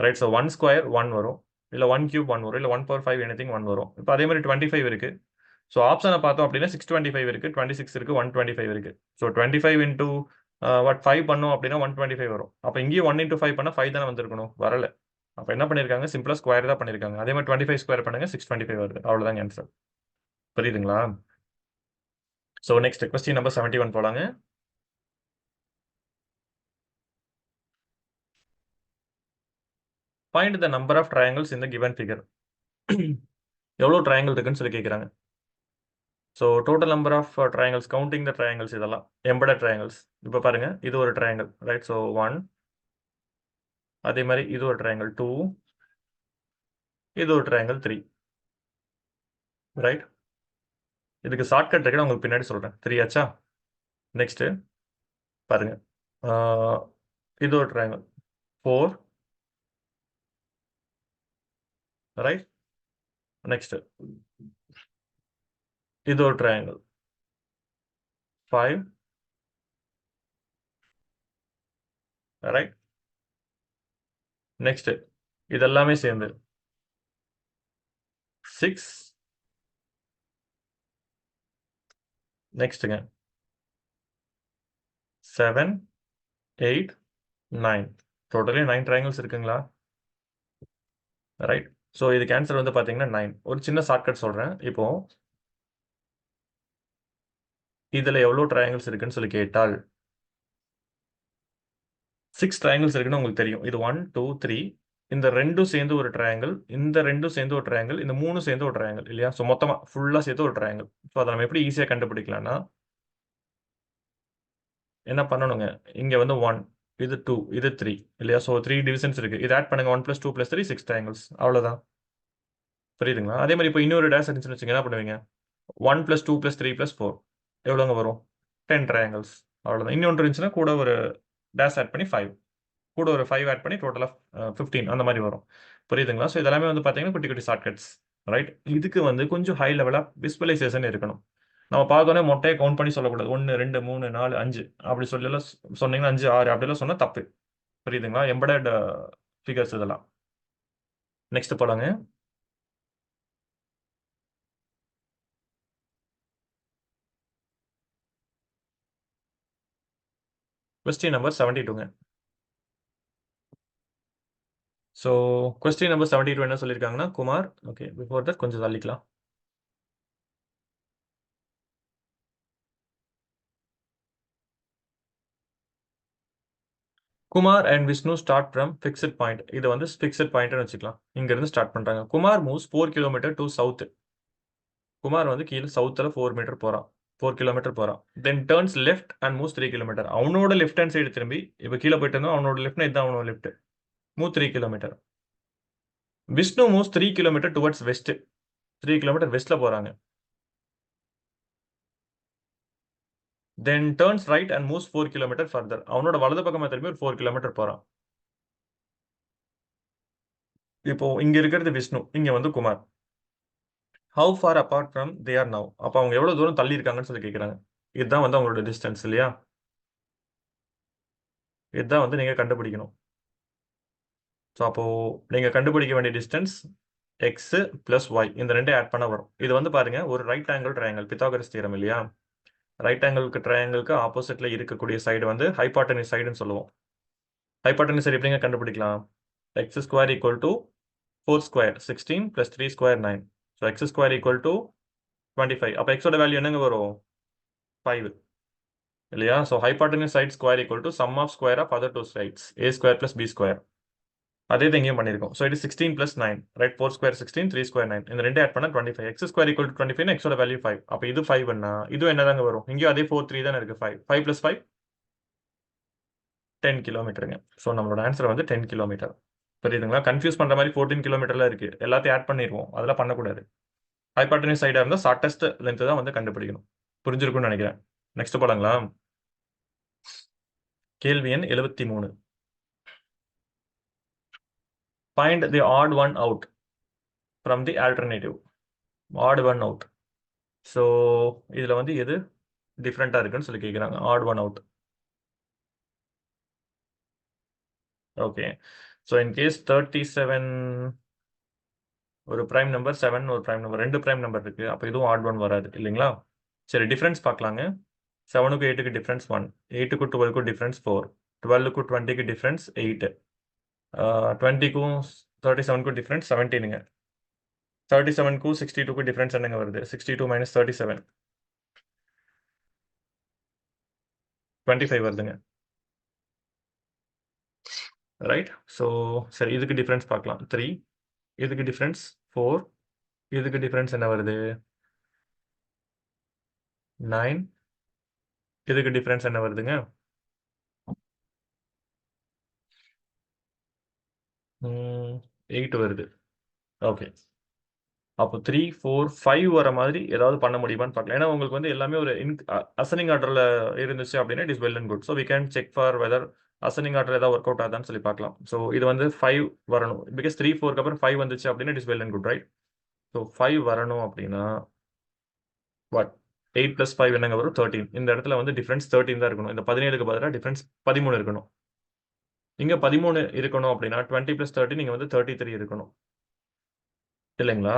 ரைட். ஸோ 1 ஸ்கொயர் 1 வரும், இல்லை 1 கியூப் 1 வரும், இல்லை 1/5 எனிதிங் 1 வரும். இப்போ அதே மாதிரி 25 இருக்கு. ஸோ ஆப்ஷனை பார்த்தோம் அப்படின்னா 625 இருக்கு, 26 இருக்கு, 125 இருக்கு. ஸோ 25 இன்டூ 5 பண்ணோம் அப்படின்னா 125 வரும். அப்போ இங்கேயும் 1 into 5 பண்ணால் 5 தானே வந்திருக்கணும், வரல. அப்போ என்ன பண்ணியிருக்காங்க? சிம்பிளா ஸ்கொயர் தான் பண்ணியிருக்காங்க. அதே மாதிரி 25 ஸ்கொயர் பண்ணுங்க, 625 வருது. அவ்வளோதாங்க ஆன்சர். புரியுதுங்களா? ஸோ நெக்ஸ்ட் கொஸ்டின் நம்பர் 71 போலாங்க. Find the number of triangles in the given figure. எவ்வளோ ட்ரையாங்கிள் இருக்குன்னு சொல்லி கேட்குறாங்க. So total number of triangles, counting the triangles, இதெல்லாம் எம்படட் ட்ரையாங்கிள்ஸ். இப்போ பாருங்க, இது ஒரு ட்ரையாங்கிள், ரைட். ஸோ 1, அதே மாதிரி இது ஒரு ட்ரையாங்கிள் 2, இது ஒரு ட்ரையாங்கிள் 3. ரைட்? இதுக்கு ஷார்ட்கட் இருக்கு, நான் உங்களுக்கு பின்னாடி சொல்றேன். 3 ஆச்சா? நெக்ஸ்ட் பாருங்க. இது ஒரு ட்ரையாங்கிள் 4. ரைட்? நெக்ஸ்ட் இது ஒரு ட்ரையாங்கிள் 5. ரைட்? நெக்ஸ்ட் இதெல்லாமே சேர்ந்து 6. நெக்ஸ்ட்டுங்க 7, 8, 9. டோட்டலி 9 ட்ரையாங்கிள்ஸ் இருக்குங்களா? ரைட்? ஸோ இதுக்கு ஆன்சர் வந்து பார்த்தீங்கன்னா 9. ஒரு சின்ன ஷார்ட்கட் சொல்றேன். இப்போ இதுல எவ்வளோ ட்ரையாங்கிள்ஸ் இருக்குன்னு சொல்லி கேட்டால் 6 ட்ரையாங்கிள்ஸ் இருக்குன்னு உங்களுக்கு தெரியும். இது 1, 2, 3. இந்த ரெண்டும் சேர்ந்து ஒரு ட்ரையாங்கிள், இந்த ரெண்டும் சேர்ந்து ஒரு ட்ரையாங்கிள், இந்த 3 சேர்ந்து ஒரு ட்ரையாங்கிள் இல்லையா? ஸோ மொத்தமா ஃபுல்லா சேர்த்து ஒரு ட்ரையாங்கிள். ஸோ அதை நம்ம எப்படி ஈஸியா கண்டுபிடிக்கலாம்னா, என்ன பண்ணணுங்க? இங்க வந்து 1, இது 2, இது 3 இல்லையா? ஸோ 3 டிவிஷன்ஸ் இருக்கு. இது ஆட் பண்ணுங்க. 1 + 2 + 3 6 ட்ரையாங்கிள்ஸ். அவ்வளவுதான். புரியுதுங்களா? அதே மாதிரி இப்போ இன்னொரு டேஷ் இருந்துச்சுன்னு வச்சுங்க, என்ன பண்ணுவீங்க? 1 + 2 + 3 + 4 எவ்வளோங்க வரும்? 10 ட்ரையாங்கிள்ஸ். அவ்வளவுதான். இன்னொன்று இருந்துச்சுன்னா கூட ஒரு டேஷ் ஆட் பண்ணி 5, கூட ஒரு 5 ஆட் பண்ணி டோட்டலா 15 அந்த மாதிரி வரும். புரியுதுங்களா? ஸோ இதெல்லாமே வந்து பார்த்தீங்கன்னா குட்டி குட்டி ஷார்ட்கட்ஸ். ரைட்? இதுக்கு வந்து கொஞ்சம் ஹை லெவலா விஸ்வலைசேஷன் இருக்கணும். நம்ம பார்த்தோன்னே மொட்டையை கவுண்ட் பண்ணி சொல்லக்கூடாது. 1, 2, 3, 4, 5 அப்படி சொல்லலாம். சொன்னீங்கன்னா 5, 6 அப்படிலாம் சொன்னா தப்பு. புரியுதுங்களா? எம்பெடட் ஃபிகர்ஸ் இதெல்லாம். நெக்ஸ்ட் போலாங்க. கொஸ்டின் நம்பர் 72ங்க. ஸோ கொஸ்டின் நம்பர் 72 என்ன சொல்லியிருக்காங்கன்னா, குமார், ஓகே பிஃபோர் தட் கொஞ்சம் தள்ளிக்கலாம். Kumar and Vishnu start from fixed point. இது வந்து ஃபிக்ஸட் பாயிண்ட்னு வச்சுக்கலாம். இங்க இருந்து ஸ்டார்ட் பண்றாங்க. Kumar moves 4 kilometre to south. Kumar வந்து கீழே சவுத்தில் 4 மீட்டர் போறான், 4 கிலோமீட்டர் போறான். Then turns left and moves 3 kilometre. அவனோட லெஃப்ட் ஹேண்ட் சைடு திரும்பி இப்போ கீழே போயிட்டு இருந்தோம். அவனோட லெஃப்ட் இதுதான் அவனோட left. Move 3 kilometre. Vishnu moves 3 kilometre towards west. 3 kilometre வெஸ்ட்ல போறாங்க. Then turns right and moves 4 kilometre further. அவனோட வலது பக்கமா திரும்பி ஒரு 4 கிலோமீட்டர் போறான். இப்போ இங்க இருக்கிறது விஷ்ணு, இங்க வந்து Kumar. How for apart from they are now. அப்போ அவங்க எவ்வளவு தூரம் தள்ளி இருக்காங்கன்னு சொல்லி கேட்குறாங்க. இதுதான் வந்து அவங்களோட டிஸ்டன்ஸ் இல்லையா? இதுதான் வந்து நீங்க கண்டுபிடிக்கணும். ஸோ அப்போ நீங்க கண்டுபிடிக்க வேண்டிய டிஸ்டன்ஸ் எக்ஸ் பிளஸ் ஒய், இந்த ரெண்டே ஆட் பண்ண வரும். இது வந்து பாருங்க ஒரு right angle triangle, Pythagoras theorem இல்லையா? ரைட் ஆங்கிளுக்கு ட்ரையாங்கிளுக்கு ஆப்போசிட்ல இருக்கக்கூடிய சைடு வந்து ஹைபாட்டனிஸ் சைடுன்னு சொல்லுவோம். ஹைபாட்டனிஸ் சைடு எப்படிங்க கண்டுபிடிக்கலாம்? X square equal to 4 square 16 + 3 square 9. So x square equal to 25. அப்போ எக்ஸோட வேல்யூ என்னங்க வரும்? 5 இல்லையா? So hypotenuse side square equal to sum of square of other two sides a square + b square. அதே தான் இங்கேயும் பண்ணியிருக்கோம். ஸோ இது 16 + 9 ரைட். 4 square 16, 3 square 9. இந்த ரெண்டு ஆட் பண்ணா 25. எக்ஸ் ஸ்கொயர் ஈக்குவல் டு 25, எக்ஸோட வேல்யூ 5. அப்போ இது 5ன்னா இதுவும் என்னதாங்க வரும்? இங்கேயும் அதே 4, 3 தானே இருக்கு. 5 5 + 5 10 கிலோமீட்டருங்க. ஸோ நம்மளோட ஆன்சர் வந்து 10 கிலோமீட்டர். புரியுதுங்களா? கன்ஃபியூஸ் பண்ற மாதிரி 14 கிலோமீட்டர்ல இருக்கு. எல்லாத்தையும் ஆட் பண்ணிடுவோம். அதெல்லாம் பண்ணக்கூடாது. ஹைபாட்டனிஸ் சைடா இருந்தா ஷார்ட்டஸ்ட் லென்த் தான் வந்து கண்டுபிடிக்கணும். புரிஞ்சிருக்கும்னு நினைக்கிறேன். நெக்ஸ்ட் போலாங்களா? கேள்வி எண் 73. Find the odd one out from the alternative. Odd one out. So இதுல வந்து எது டிஃப்ரெண்டா இருக்குன்னு சொல்லி கேட்குறாங்க. Odd one out. Okay. So in case 37 ஒரு பிரைம் நம்பர், 7 ஒரு பிரைம் நம்பர், ரெண்டு பிரைம் நம்பர் இருக்கு. அப்போ இதுவும் ஆட் ஒன் வராது இல்லைங்களா? சரி, டிஃபரன்ஸ் பார்க்கலாங்க. 7க்கும் 8க்கு டிஃபரன்ஸ் 1, 8க்கும் 12க்கும் டிஃபரன்ஸ் 4, 12க்கும் 20க்கு டிஃபரன்ஸ் 8, 20க்கும் 37க்கும் டிஃபரன்ஸ் 17ங்க. 37க்கும் 62க்கும் டிஃபரன்ஸ் என்னங்க வருது? 62 - 37 25 வருதுங்க. ரைட்? ஸோ சரி, இதுக்கு டிஃபரன்ஸ் பார்க்கலாம். 3, இதுக்கு டிஃபரன்ஸ் 4, இதுக்கு டிஃபரன்ஸ் என்ன வருது? 9, இதுக்கு டிஃபரன்ஸ் என்ன வருதுங்க? 8 வருது. ஓகே. அப்போ 3, 4, 5 வர மாதிரி ஏதாவது பண்ண முடியுமான்னு பார்க்கலாம். ஏன்னா உங்களுக்கு வந்து எல்லாமே ஒரு அசெண்டிங் ஆர்டர்ல இருந்துச்சு அப்படின்னா it is well and good. So we can check for whether ascending order ஏதாவது ஒர்க் அவுட் ஆகுதான்னு சொல்லி பார்க்கலாம். ஸோ இது வந்து 5 வரணும். பிகாஸ் 3, 4க்கு அப்புறம் 5 வந்துச்சு அப்படின்னா it is well and good, right? So 5 வரணும் அப்படின்னா வாட் 8 + 5 என்னங்க வரும்? 13. இந்த இடத்துல வந்து டிஃபரன்ஸ் 13 தான் இருக்கணும். இந்த 17க்கு பதிலாக டிஃபரன்ஸ் 13 இருக்கணும். இங்க 13 இருக்கணும் அப்படின்னா 20 + 13 நீங்க வந்து 33 இருக்கணும் இல்லைங்களா?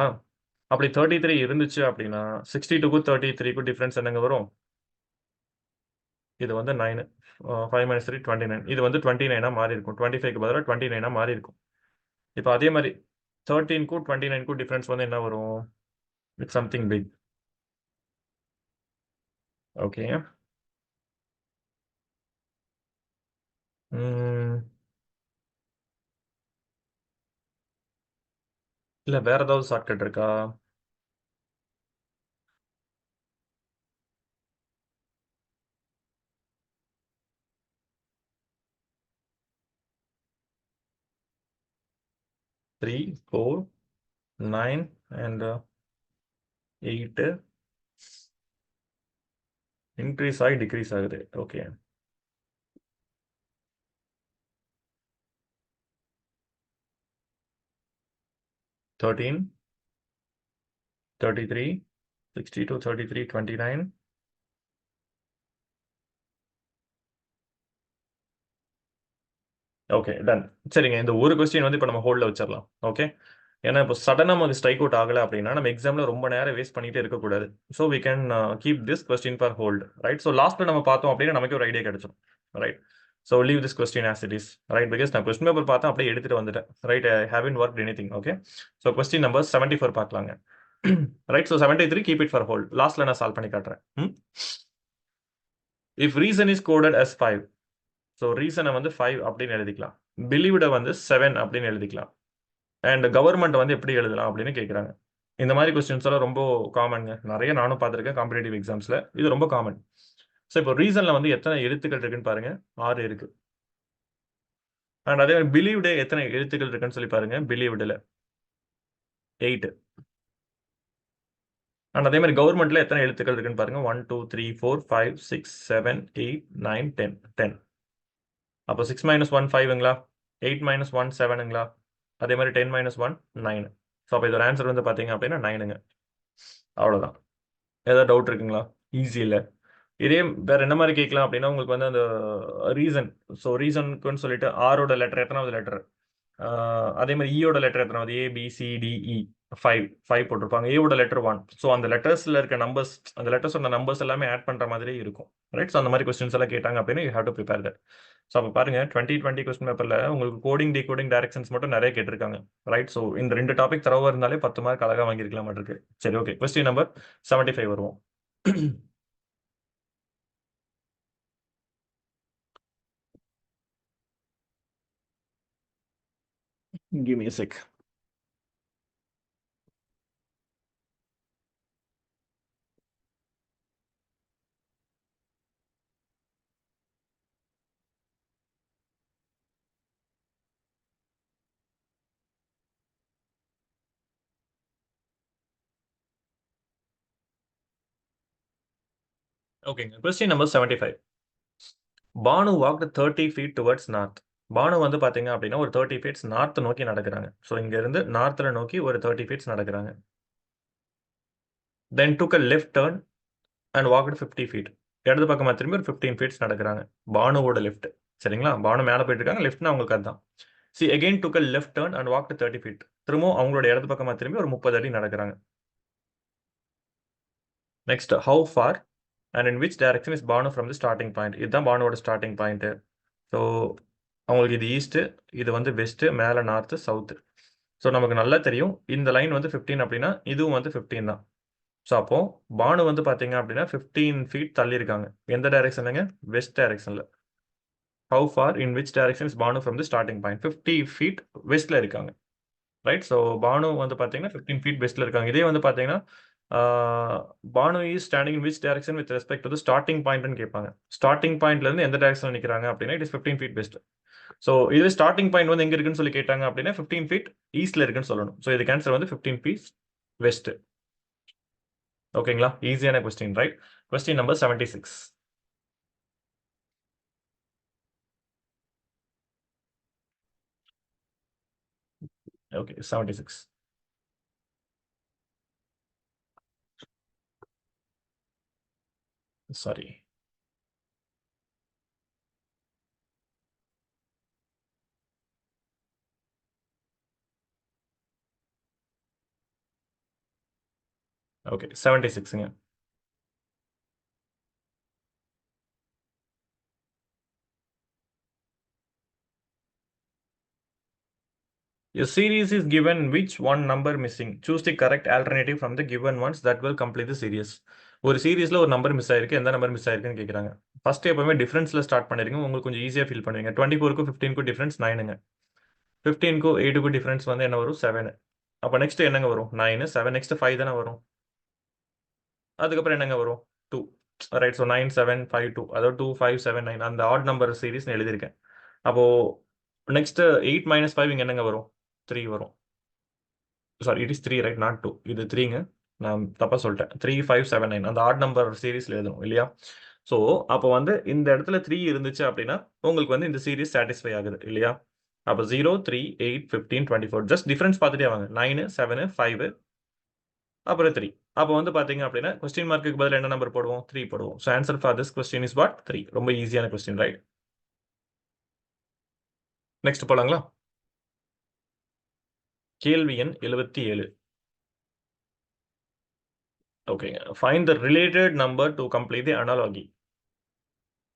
அப்படி 33 இருந்துச்சு அப்படின்னா 62க்கும் 33க்கும் டிஃபரன்ஸ் என்னங்க வரும்? இது வந்து 9. 5 - 3 29. இது வந்து 29 மாறி இருக்கும். 25க்கு பதிலாக 29 மாறி இருக்கும். இப்போ அதே மாதிரி 13க்கும் 29க்கும் டிஃபரன்ஸ் வந்து என்ன வரும்? It's something big. ஓகே. இல்ல வேற ஏதாவது ஷார்ட்கட் இருக்கா? த்ரீ, 4, 9 அண்ட் 8 இன்க்ரீஸ் ஆகி டிக்ரீஸ் ஆகுது. ஓகே. 13, 33, 62, 33, 29. Okay, done. சரிங்க. இந்த ஒரு கொஸ்டின் வந்து இப்போ நம்ம ஹோல்டில் வச்சிடலாம். ஓகே. ஏன்னா இப்போ சடனாக நமக்கு ஸ்ட்ரைக் அவுட் ஆகலை அப்படின்னா நம்ம எக்ஸாமில் ரொம்ப நேரம் வேஸ்ட் பண்ணிட்டு இருக்கக்கூடாது. So we can keep this question for hold, right? So லாஸ்ட்டில் நம்ம பார்த்தோம் அப்படின்னா நமக்கு ஒரு ஐடியா கிடைச்சிடும், right? So leave this question as it is, right? Because நான் கொஸ்டின் பேப்பர் பார்த்தா அப்படியே எடுத்துட்டு வந்துட்டேன், right? I haven't work anything. Okay. So question number 74 பார்க்கலாங்க, right? So 73 keep it for hold. லாஸ்ட்டில் நான் சால்வ் பண்ணி காட்டுறேன். If reason is coded as 5, so ரீசனை வந்து 5 அப்படின்னு எழுதிக்கலாம். பிலீவ்ட வந்து 7 அப்படின்னு எழுதிக்கலாம். அண்ட் கவர்மெண்ட் வந்து எப்படி எழுதலாம் அப்படின்னு கேட்குறாங்க. இந்த மாதிரி கொஸ்டின்ஸ் எல்லாம் ரொம்ப காமன்ங்க. நிறைய நானும் பார்த்துருக்கேன் காம்படிட்டிவ் எக்ஸாம்ஸ்ல. இது ரொம்ப காமன். ஸோ இப்போ ரீசன்ல வந்து எத்தனை எழுத்துக்கள் இருக்குன்னு பாருங்க. 6 இருக்கு. அண்ட் அதே மாதிரி பிலீவ்டு எத்தனை எழுத்துக்கள் இருக்குன்னு சொல்லி பாருங்க. பிலீவ்டுல 8. அண்ட் அதே மாதிரி கவர்மெண்ட்ல எத்தனை எழுத்துக்கள் இருக்குன்னு பாருங்க. 1, 2, 3, 4, 5, 6, 7, 8, 9, 10. 10. அப்போ 6 - 1 5ங்களா? 8 - 1 7ங்களா? அதே மாதிரி 10 - 1 9. ஸோ அப்போ இதோட ஆன்சர் வந்து பார்த்தீங்க அப்படின்னா 9ங்க. அவ்வளோதான். ஏதாவது டவுட் இருக்குங்களா? ஈஸி இல்லை. இதே வேற என்ன மாதிரி கேட்கலாம் அப்படின்னா உங்களுக்கு வந்து அந்த ரீசன். ஸோ ரீசனுக்குன்னு சொல்லிட்டு ஆரோட லெட்டர் எத்தனாவது லெட்டர், அதே மாதிரி ஈயோட லெட்டர் எத்தனாவது, ABCDE 5 போட்டிருப்பாங்க. ஏவோட லெட்டர் 1. ஸோ அந்த லெட்டர்ஸ்ல இருக்க நம்பர்ஸ், அந்த லெட்டர்ஸோட நம்பர்ஸ் எல்லாமே ஆட் பண்ற மாதிரி இருக்கும், ரைட்? ஸோ அந்த மாதிரி கொஸ்டின்ஸ் எல்லாம் கேட்டாங்க அப்படின்னா you have to prepare that. So அப்போ பாருங்க 2020 கொஸ்டின் பேப்பர்ல உங்களுக்கு கோடிங் டிகோடிங் டைரக்ஷன்ஸ் மட்டும் நிறைய கேட்டிருக்காங்க, ரைட்? ஸோ இந்த 2 டாபிக் தரவா இருந்தாலே 10 மார்க் அழகா வாங்கியிருக்கலாம் இருக்கு. சரி, ஓகே. கொஸ்டின் நம்பர் 75 வருவோம். Give me a sec. ஓகேங்க. Question number 75. Bhanu walked 30 feet towards north. Bhanu வந்து பாத்தீங்க அப்படின்னா ஒரு 30 feet நார்த் நோக்கி நடக்கிறாங்க. ஸோ இங்க இருந்து நார்த்ல நோக்கி ஒரு 30 feet நடக்கிறாங்க. Then took a left turn and walked 50 feet. இடது பக்கமா திரும்பி ஒரு 15 feet நடக்கிறாங்க. பானுவோட லெஃப்ட், சரிங்களா? பானு மேல போயிட்டு இருக்காங்க, லெஃப்ட்னா அவங்களுக்கு அதுதான். See again took a left turn and walked 30 feet. திரும்பவும் அவங்களோட இடது பக்கமா திரும்பி ஒரு 30 அடி நடக்கிறாங்க. Next, how far and in which direction is Banu from the starting point. இதுதான் பானுவோட ஸ்டார்டிங் பாயிண்ட். ஸோ அவங்களுக்கு இது ஈஸ்ட், இது வந்து வெஸ்ட், மேலே நார்த்து, சவுத்து. ஸோ நமக்கு நல்லா தெரியும் இந்த லைன் வந்து 15 அப்படின்னா இதுவும் வந்து 15 தான். ஸோ அப்போ பானு வந்து பார்த்தீங்க அப்படின்னா 15 feet தள்ளி இருக்காங்க. எந்த டைரக்ஷனுங்க? வெஸ்ட் டைரக்ஷன்ல. How far in which direction is Banu from the starting point? 50 feet வெஸ்ட்ல இருக்காங்க, ரைட்? ஸோ பானு வந்து பார்த்தீங்கன்னா 15 feet வெஸ்ட்ல இருக்காங்க. இதே வந்து பார்த்தீங்கன்னா Banu is standing in which direction with respect to starting பாயிண்ட்னு கேட்பாங்க. ஸ்டார்டிங் பாயிண்ட்ல இருந்து எந்த டைரக்ஷன் நிற்கிறாங்க அப்படின்னா it is 15 feet west. So இது ஸ்டார்டிங் பாயிண்ட் வந்து எங்க இருக்குன்னு சொல்லி கேட்டாங்க அப்படின்னா 15 ஃபீட் ஈஸ்ட்ல இருக்குன்னு சொல்லணும். ஸோ இதுக்கு ஆன்சர் வந்து 15 ஃபீட் வெஸ்ட். ஓகேங்களா? ஈஸியான question, right? Question number 76. Okay, 76. Sorry. Okay, 76ங்க. A series is given which one number missing. Choose the correct alternative from the given ones that will complete the series. ஒரு சீரீஸ்ல ஒரு நம்பர் மிஸ் ஆயிருக்கு, எந்த நம்பர் மிஸ் ஆயிருக்குன்னு கேட்குறாங்க. ஃபர்ஸ்ட் எப்பவுமே டிஃபரன்ஸ்ல ஸ்டார்ட் பண்ணிருங்க, உங்களுக்கு கொஞ்சம் ஈஸியாக ஃபீல் பண்ணுவீங்க. 24க்கும் 15க்கும் டிஃபரன்ஸ் 9ங்க, 15க்கும் 8க்கும் டிஃபரன்ஸ் வந்து என்ன வரும்? 7. அப்போ நெக்ஸ்ட் என்னங்க வரும்? 9, 7, நெக்ஸ்ட் 5 தானே வரும். அதுக்கப்புறம் என்னங்க வரும்? 2. ரைட். ஸோ 9, 7, 5, 2, அதாவது 2, 5, 7, 9 அந்த ஆட் நம்பர் சீரீஸ் எழுதியிருக்கேன். அப்போ நெக்ஸ்ட் 8 - 5 இங்க என்னங்க வரும்? 3 வரும். Sorry, it is 3, right, not 2. இது 3ங்க, நான் தப்பா சொல்லிட்டேன். 3, 5, 7, 9 அந்த ஆட் நம்பர் சீரீஸ்ல எழுதணும் இல்லையா? ஸோ அப்போ வந்து இந்த இடத்துல 3 இருந்துச்சு அப்படின்னா உங்களுக்கு வந்து இந்த சீரீஸ் சாட்டிஸ்ஃபை ஆகுது இல்லையா? அப்போ 0, 3, 8, 15, 24 ஜஸ்ட் டிஃபரன்ஸ் பார்த்துட்டே வாங்க. 9, 7, 5 அப்புறம் 3. அப்போ வந்து பார்த்தீங்க அப்படின்னா கொஸ்டின் மார்க்குக்கு பதில் என்ன நம்பர் போடுவோம்? 3 போடுவோம். So answer for this question is what? 3. ரொம்ப ஈஸியான கொஸ்டின், ரைட்? நெக்ஸ்ட் போலாங்களா? கேள்வி எண் 77. ஓகேங்க. Find the related number to complete the analogy.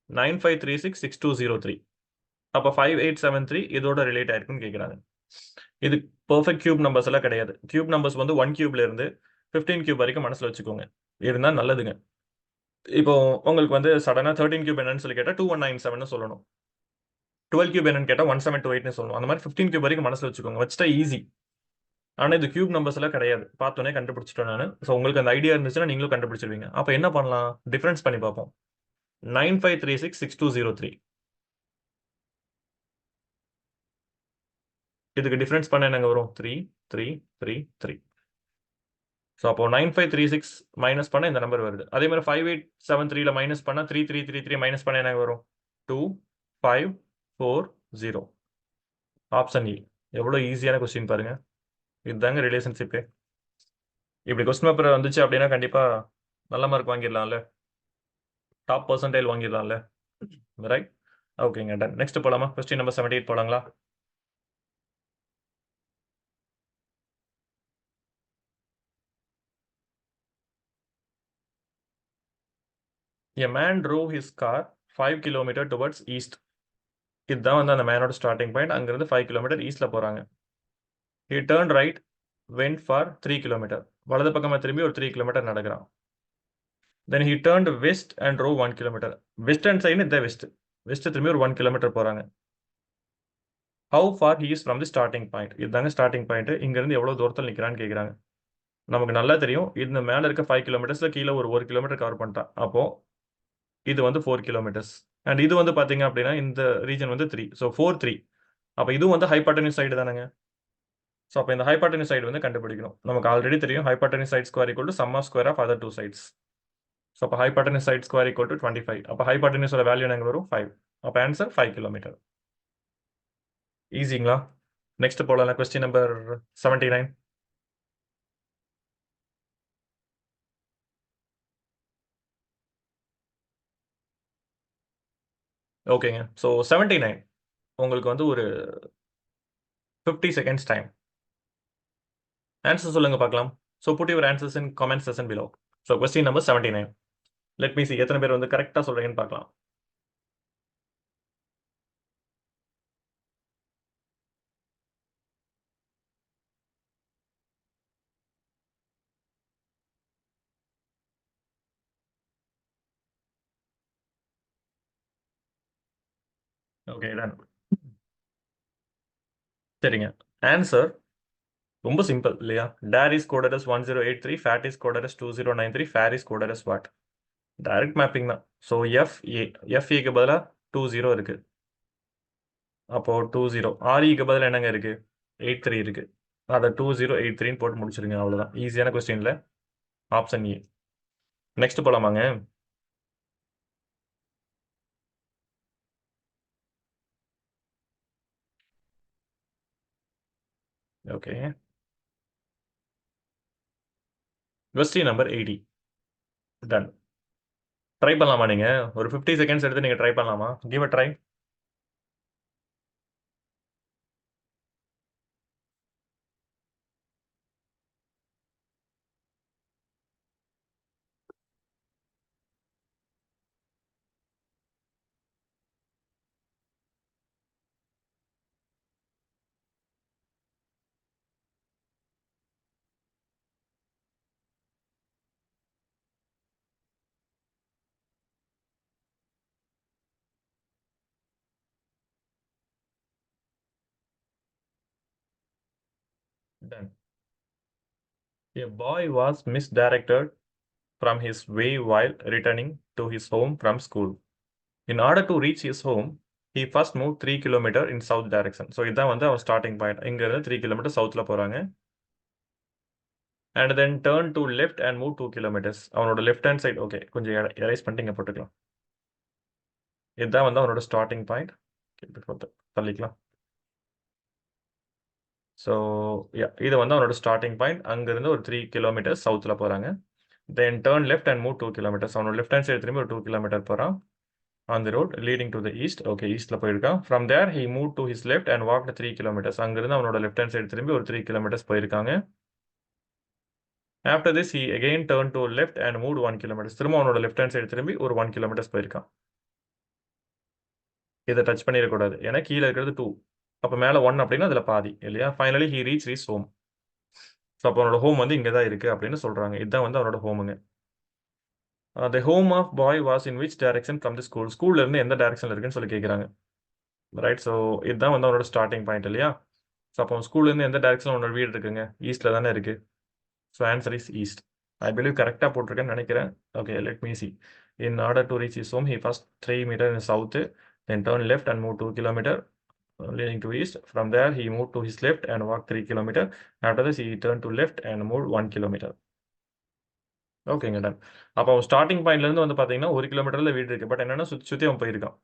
95366203. அப்போ 5873 இதோட ரிலேட் ஆயிருக்குன்னு கேட்குறாங்க. இது பெர்ஃபெக்ட் கியூப் நம்பர்ஸ் எல்லாம் கிடையாது. கியூப் நம்பர்ஸ் வந்து 1 கியூப்ல இருந்து 15 கியூப் வரைக்கும் மனசுல வச்சுக்கோங்க, இருந்தா நல்லதுங்க. இப்போ உங்களுக்கு வந்து சடனா 13 கியூப் என்னன்னு சொல்லி கேட்டா 2197 சொல்லணும். 12 கியூப் என்னன்னு கேட்டா 1728 சொல்லணும். அந்த மாதிரி 15 கியூப் வரைக்கும் மனசுல வச்சுக்கோங்க, வச்சுட்டா ஈஸி. ஆனா இது கியூப் நம்பர்ஸ் எல்லாம் கிடையாது. பார்த்தோன்னே கண்டுபிடிச்சிட்டேன் நான். ஸோ உங்களுக்கு அந்த ஐடியா இருந்துச்சுன்னா நீங்களும் கண்டுபிடிச்சிருவீங்க. அப்போ என்ன பண்ணலாம்? டிஃபரன்ஸ் பண்ணி பார்ப்போம். 95366203 இதுக்கு டிஃபரன்ஸ் பண்ண என்னங்க வரும்? 3, 3, 3, 3. ஸோ அப்போ 9536 மைனஸ் பண்ண இந்த நம்பர் வருது. அதே மாதிரி 5873ல மைனஸ் பண்ணா 3333 மைனஸ் பண்ண என்ன வரும்? 2, 5, 4, 0. ஆப்ஷன் இ. எவ்வளோ ஈஸியான கொஸ்டின் பாருங்க. இதுதாங்க ரிலேஷன்ஷிப்பே. இப்படி கொஸ்டின் பேப்பர் வந்துச்சு அப்படின்னா கண்டிப்பா நல்ல மார்க் வாங்கிடலாம்ல, டாப் பர்சன்டைல் வாங்கிடலாம்ல, ரைட்? ஓகேங்க, டன். நெக்ஸ்ட் போலாமா? Question number 78 போலாங்களா? A man drove his car 5 kilometer towards east. இதுதான் வந்து அந்த மேனோட ஸ்டார்டிங் பாயிண்ட். அங்கிருந்து 5 கிலோமீட்டர் ஈஸ்ட்ல போறாங்க. He turned right, went for 3 kilometer. வலது பக்கமா திரும்பி ஒரு 3 கிலோமீட்டர் நடக்கிறான். Then he turned west and drove 1 kilometer. Western side இந்த வெஸ்ட். வெஸ்ட் திரும்பி ஒரு 1 கிலோமீட்டர் போறாங்க. How far he is from the starting point. இதுதாங்க ஸ்டார்டிங் பாயிண்ட். இங்க இருந்து எவ்வளவு தூரத்தில் நிக்கிறான்னு கேக்குறாங்க. நமக்கு நல்லா தெரியும், இந்த மேல இருக்க 5 கிலோமீட்டர்ஸ்ல கீழே ஒரு 1 கிலோமீட்டர் கவர் பண்ணிட்டான். அப்போ இது வந்து 4 கிலோமீட்டர்ஸ். அண்ட் இது வந்து பாத்தீங்க அப்படின்னா இந்த ரீஜன் வந்து 3. ஸோ 4, 3. அப்போ இதுவும் வந்து ஹைபாட்டனியூஸ் சைடு தானேங்க. ஸோ அப்போ இந்த ஹைபாட்டனியூஸ் சைடு வந்து கண்டுபிடிக்கணும். நமக்கு ஆல்ரெடி தெரியும் hypotenuse side square equal to sum of square of other two sides. So அப்போ hypotenuse side square equal to 25. அப்போ ஹைபாட்டனியூஸோட வேல்யூ எங்க வரும்? 5. அப்போ ஆன்சர் 5 கிலோமீட்டர். ஈஸிங்களா? நெக்ஸ்ட் போலாம். Question number 79. ஓகேங்க. ஸோ 79 உங்களுக்கு வந்து ஒரு 50 செகண்ட்ஸ் டைம். ஆன்சர் சொல்லுங்க பார்க்கலாம். So put your answers in comment section below. So question number 79. Let me see எத்தனை பேர் வந்து கரெக்டாக சொல்றீங்கன்னு பார்க்கலாம். Okay, done. சரிங்க. ஆன்சர் ரொம்ப சிம்பிள் இல்லையா? Dare is coded as 1083, fade is coded as 2093, fare is coded as what? Direct mapping தான். ஸோ எஃப்ஏ, எஃப்ஏக்கு பதிலாக 20 இருக்கு. அப்போ 20. REக்கு பதில் என்னங்க இருக்கு? 83 இருக்கு. அதை 2083 போட்டு முடிச்சிருங்க. அவ்வளவுதான். ஈஸியான கொஸ்டின்ல ஆப்ஷன் ஏ. நெக்ஸ்ட் போலாமாங்க? Okay. Question number 80. Done. Try பண்ணலாமா நீங்க? ஒரு 50 செகண்ட்ஸ் எடுத்து நீங்க ட்ரை பண்ணலாமா? Give a try. Done. A boy was misdirected from his way while returning to his home from school. In order to reach his home, he first moved 3 kilometer in south direction. So இதான் வந்து அவர் ஸ்டார்டிங் பாயிண்ட். இங்க இருந்து 3 கிலோமீட்டர் சவுத்ல போறாங்க. And then turn to left and move 2 kilometers. அவனோட லெஃப்ட் ஹேண்ட் சைடு ஓகே கொஞ்சம் எரேஸ் பண்ணிட்டு இங்க போட்டுக்கலாம். இதுதான் வந்து அவனோட ஸ்டார்டிங் பாயிண்ட். தள்ளிக்கலாம். ஸோ இது வந்து அவனோட ஸ்டார்டிங் பாயிண்ட். அங்கிருந்து ஒரு 3 கிலோமீட்டர் சவுத்ல போறாங்க. Then turn left and move 2 kilometres. அவனோட லெஃப்ட் ஹேண்ட் சைடு திரும்பி ஒரு 2 கிலோமீட்டர் போறான். On the road leading to the east. Okay, eastல போயிருக்கான். From there he moved to his left and walked 3 kilometers. அங்கிருந்து அவனோட லெஃப்ட் ஹேண்ட் சைடு திரும்பி ஒரு 3 kilometers போயிருக்காங்க. After this he again turned to left and moved 1 kilometers. திரும்ப அவனோட லெஃப்ட் ஹேண்ட் சைடு திரும்பி ஒரு 1 kilometers போயிருக்கான். இதை டச் பண்ணிடக்கூடாது ஏன்னா கீழே இருக்கிறது 2. அப்போ மேலே 1 அப்படின்னா அதில் பாதி இல்லையா? Finally he reach his home. So அப்போ அவனோட ஹோம் வந்து இங்கே தான் இருக்குது அப்படின்னு சொல்கிறாங்க. இதுதான் வந்து அவனோட ஹோமுங்க. The home of boy was in which direction from the school. ஸ்கூல்ல இருந்து எந்த டைரக்ஷன்ல இருக்குன்னு சொல்லி கேட்குறாங்க. ரைட். ஸோ இதுதான் வந்து அவனோட ஸ்டார்டிங் பாயிண்ட் இல்லையா? ஸோ அப்போ ஸ்கூல்லேருந்து எந்த டைரக்ஷன் அவனோட வீடு இருக்குங்க? ஈஸ்ட்டில் தானே இருக்குது. So answer is east. I believe கரெக்டாக போட்டிருக்கேன்னு நினைக்கிறேன். Okay, let me see. In order to reach is home he first 3 meter in south, then turn left and move 2 kilometer leading to east. From there he moved to his left and walked 3 kilometer. After this he turned to left and moved 1 kilometer. ஓகேங்க, டன். அப்போ ஸ்டார்டிங் பாயிண்ட்ல இருந்து வந்து பாத்தீங்கன்னா 1 கிலோமீட்டர்ல வீடு இருக்கு. பட் என்னன்னா சுத்தி சுத்தி அவன் போயிருக்கான்.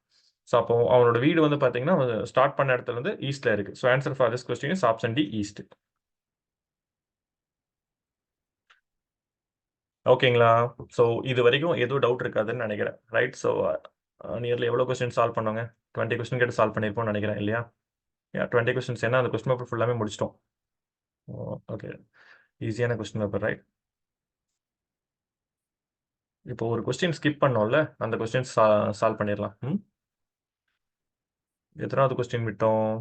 ஸோ அப்போ அவனோட வீடு வந்து பாத்தீங்கன்னா ஸ்டார்ட் பண்ண இடத்துல இருந்து ஈஸ்ட்ல இருக்கு. So answer for this question is option D, east. ஓகேங்களா? ஸோ இது வரைக்கும் எதுவும் டவுட் இருக்காதுன்னு நினைக்கிறேன். ரைட். ஸோ நியர்லி எவ்வளோ கொஸ்டின் சால்வ் பண்ணோங்க? 20 கொஸ்டின் கிட்ட சால்வ் பண்ணியிருப்போம்னு நினைக்கிறேன் இல்லையா? 20 கொஸ்டின்ஸ். ஏன்னா அந்த கொஸ்டின் பேப்பர் ஃபுல்லாமே முடிச்சிட்டோம். ஓகே, ஈஸியான கொஸ்டின் பேப்பர். ரைட். இப்போ ஒரு கொஸ்டின் ஸ்கிப் பண்ணோம்ல, அந்த கொஸ்டின் சால்வ் பண்ணிடலாம். எத்தனாவது கொஸ்டின் விட்டோம்?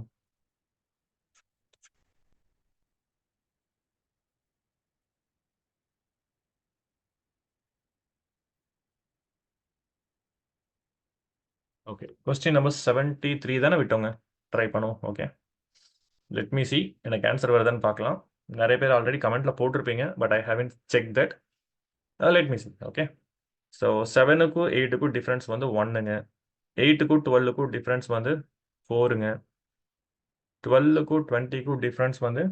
ஓகே, கொஸ்டின் நம்பர் 73 தானே விட்டோங்க. ட்ரை பண்ணுவோம். Okay, let me see. எனக்கு ஆன்சர் வருதான்னு பார்க்கலாம். நிறைய பேர் ஆல்ரெடி கமெண்ட்ல போட்டிருப்பீங்க, but I haven't check that. Let me see. Okay, so 7க்கும் 8க்கும் டிஃப்ரென்ஸ் வந்து 1ங்க. 8க்கும் 12க்கும் டிஃப்ரென்ஸ் வந்து 4ங்க. 12க்கும் 20க்கும் டிஃப்ரென்ஸ் வந்து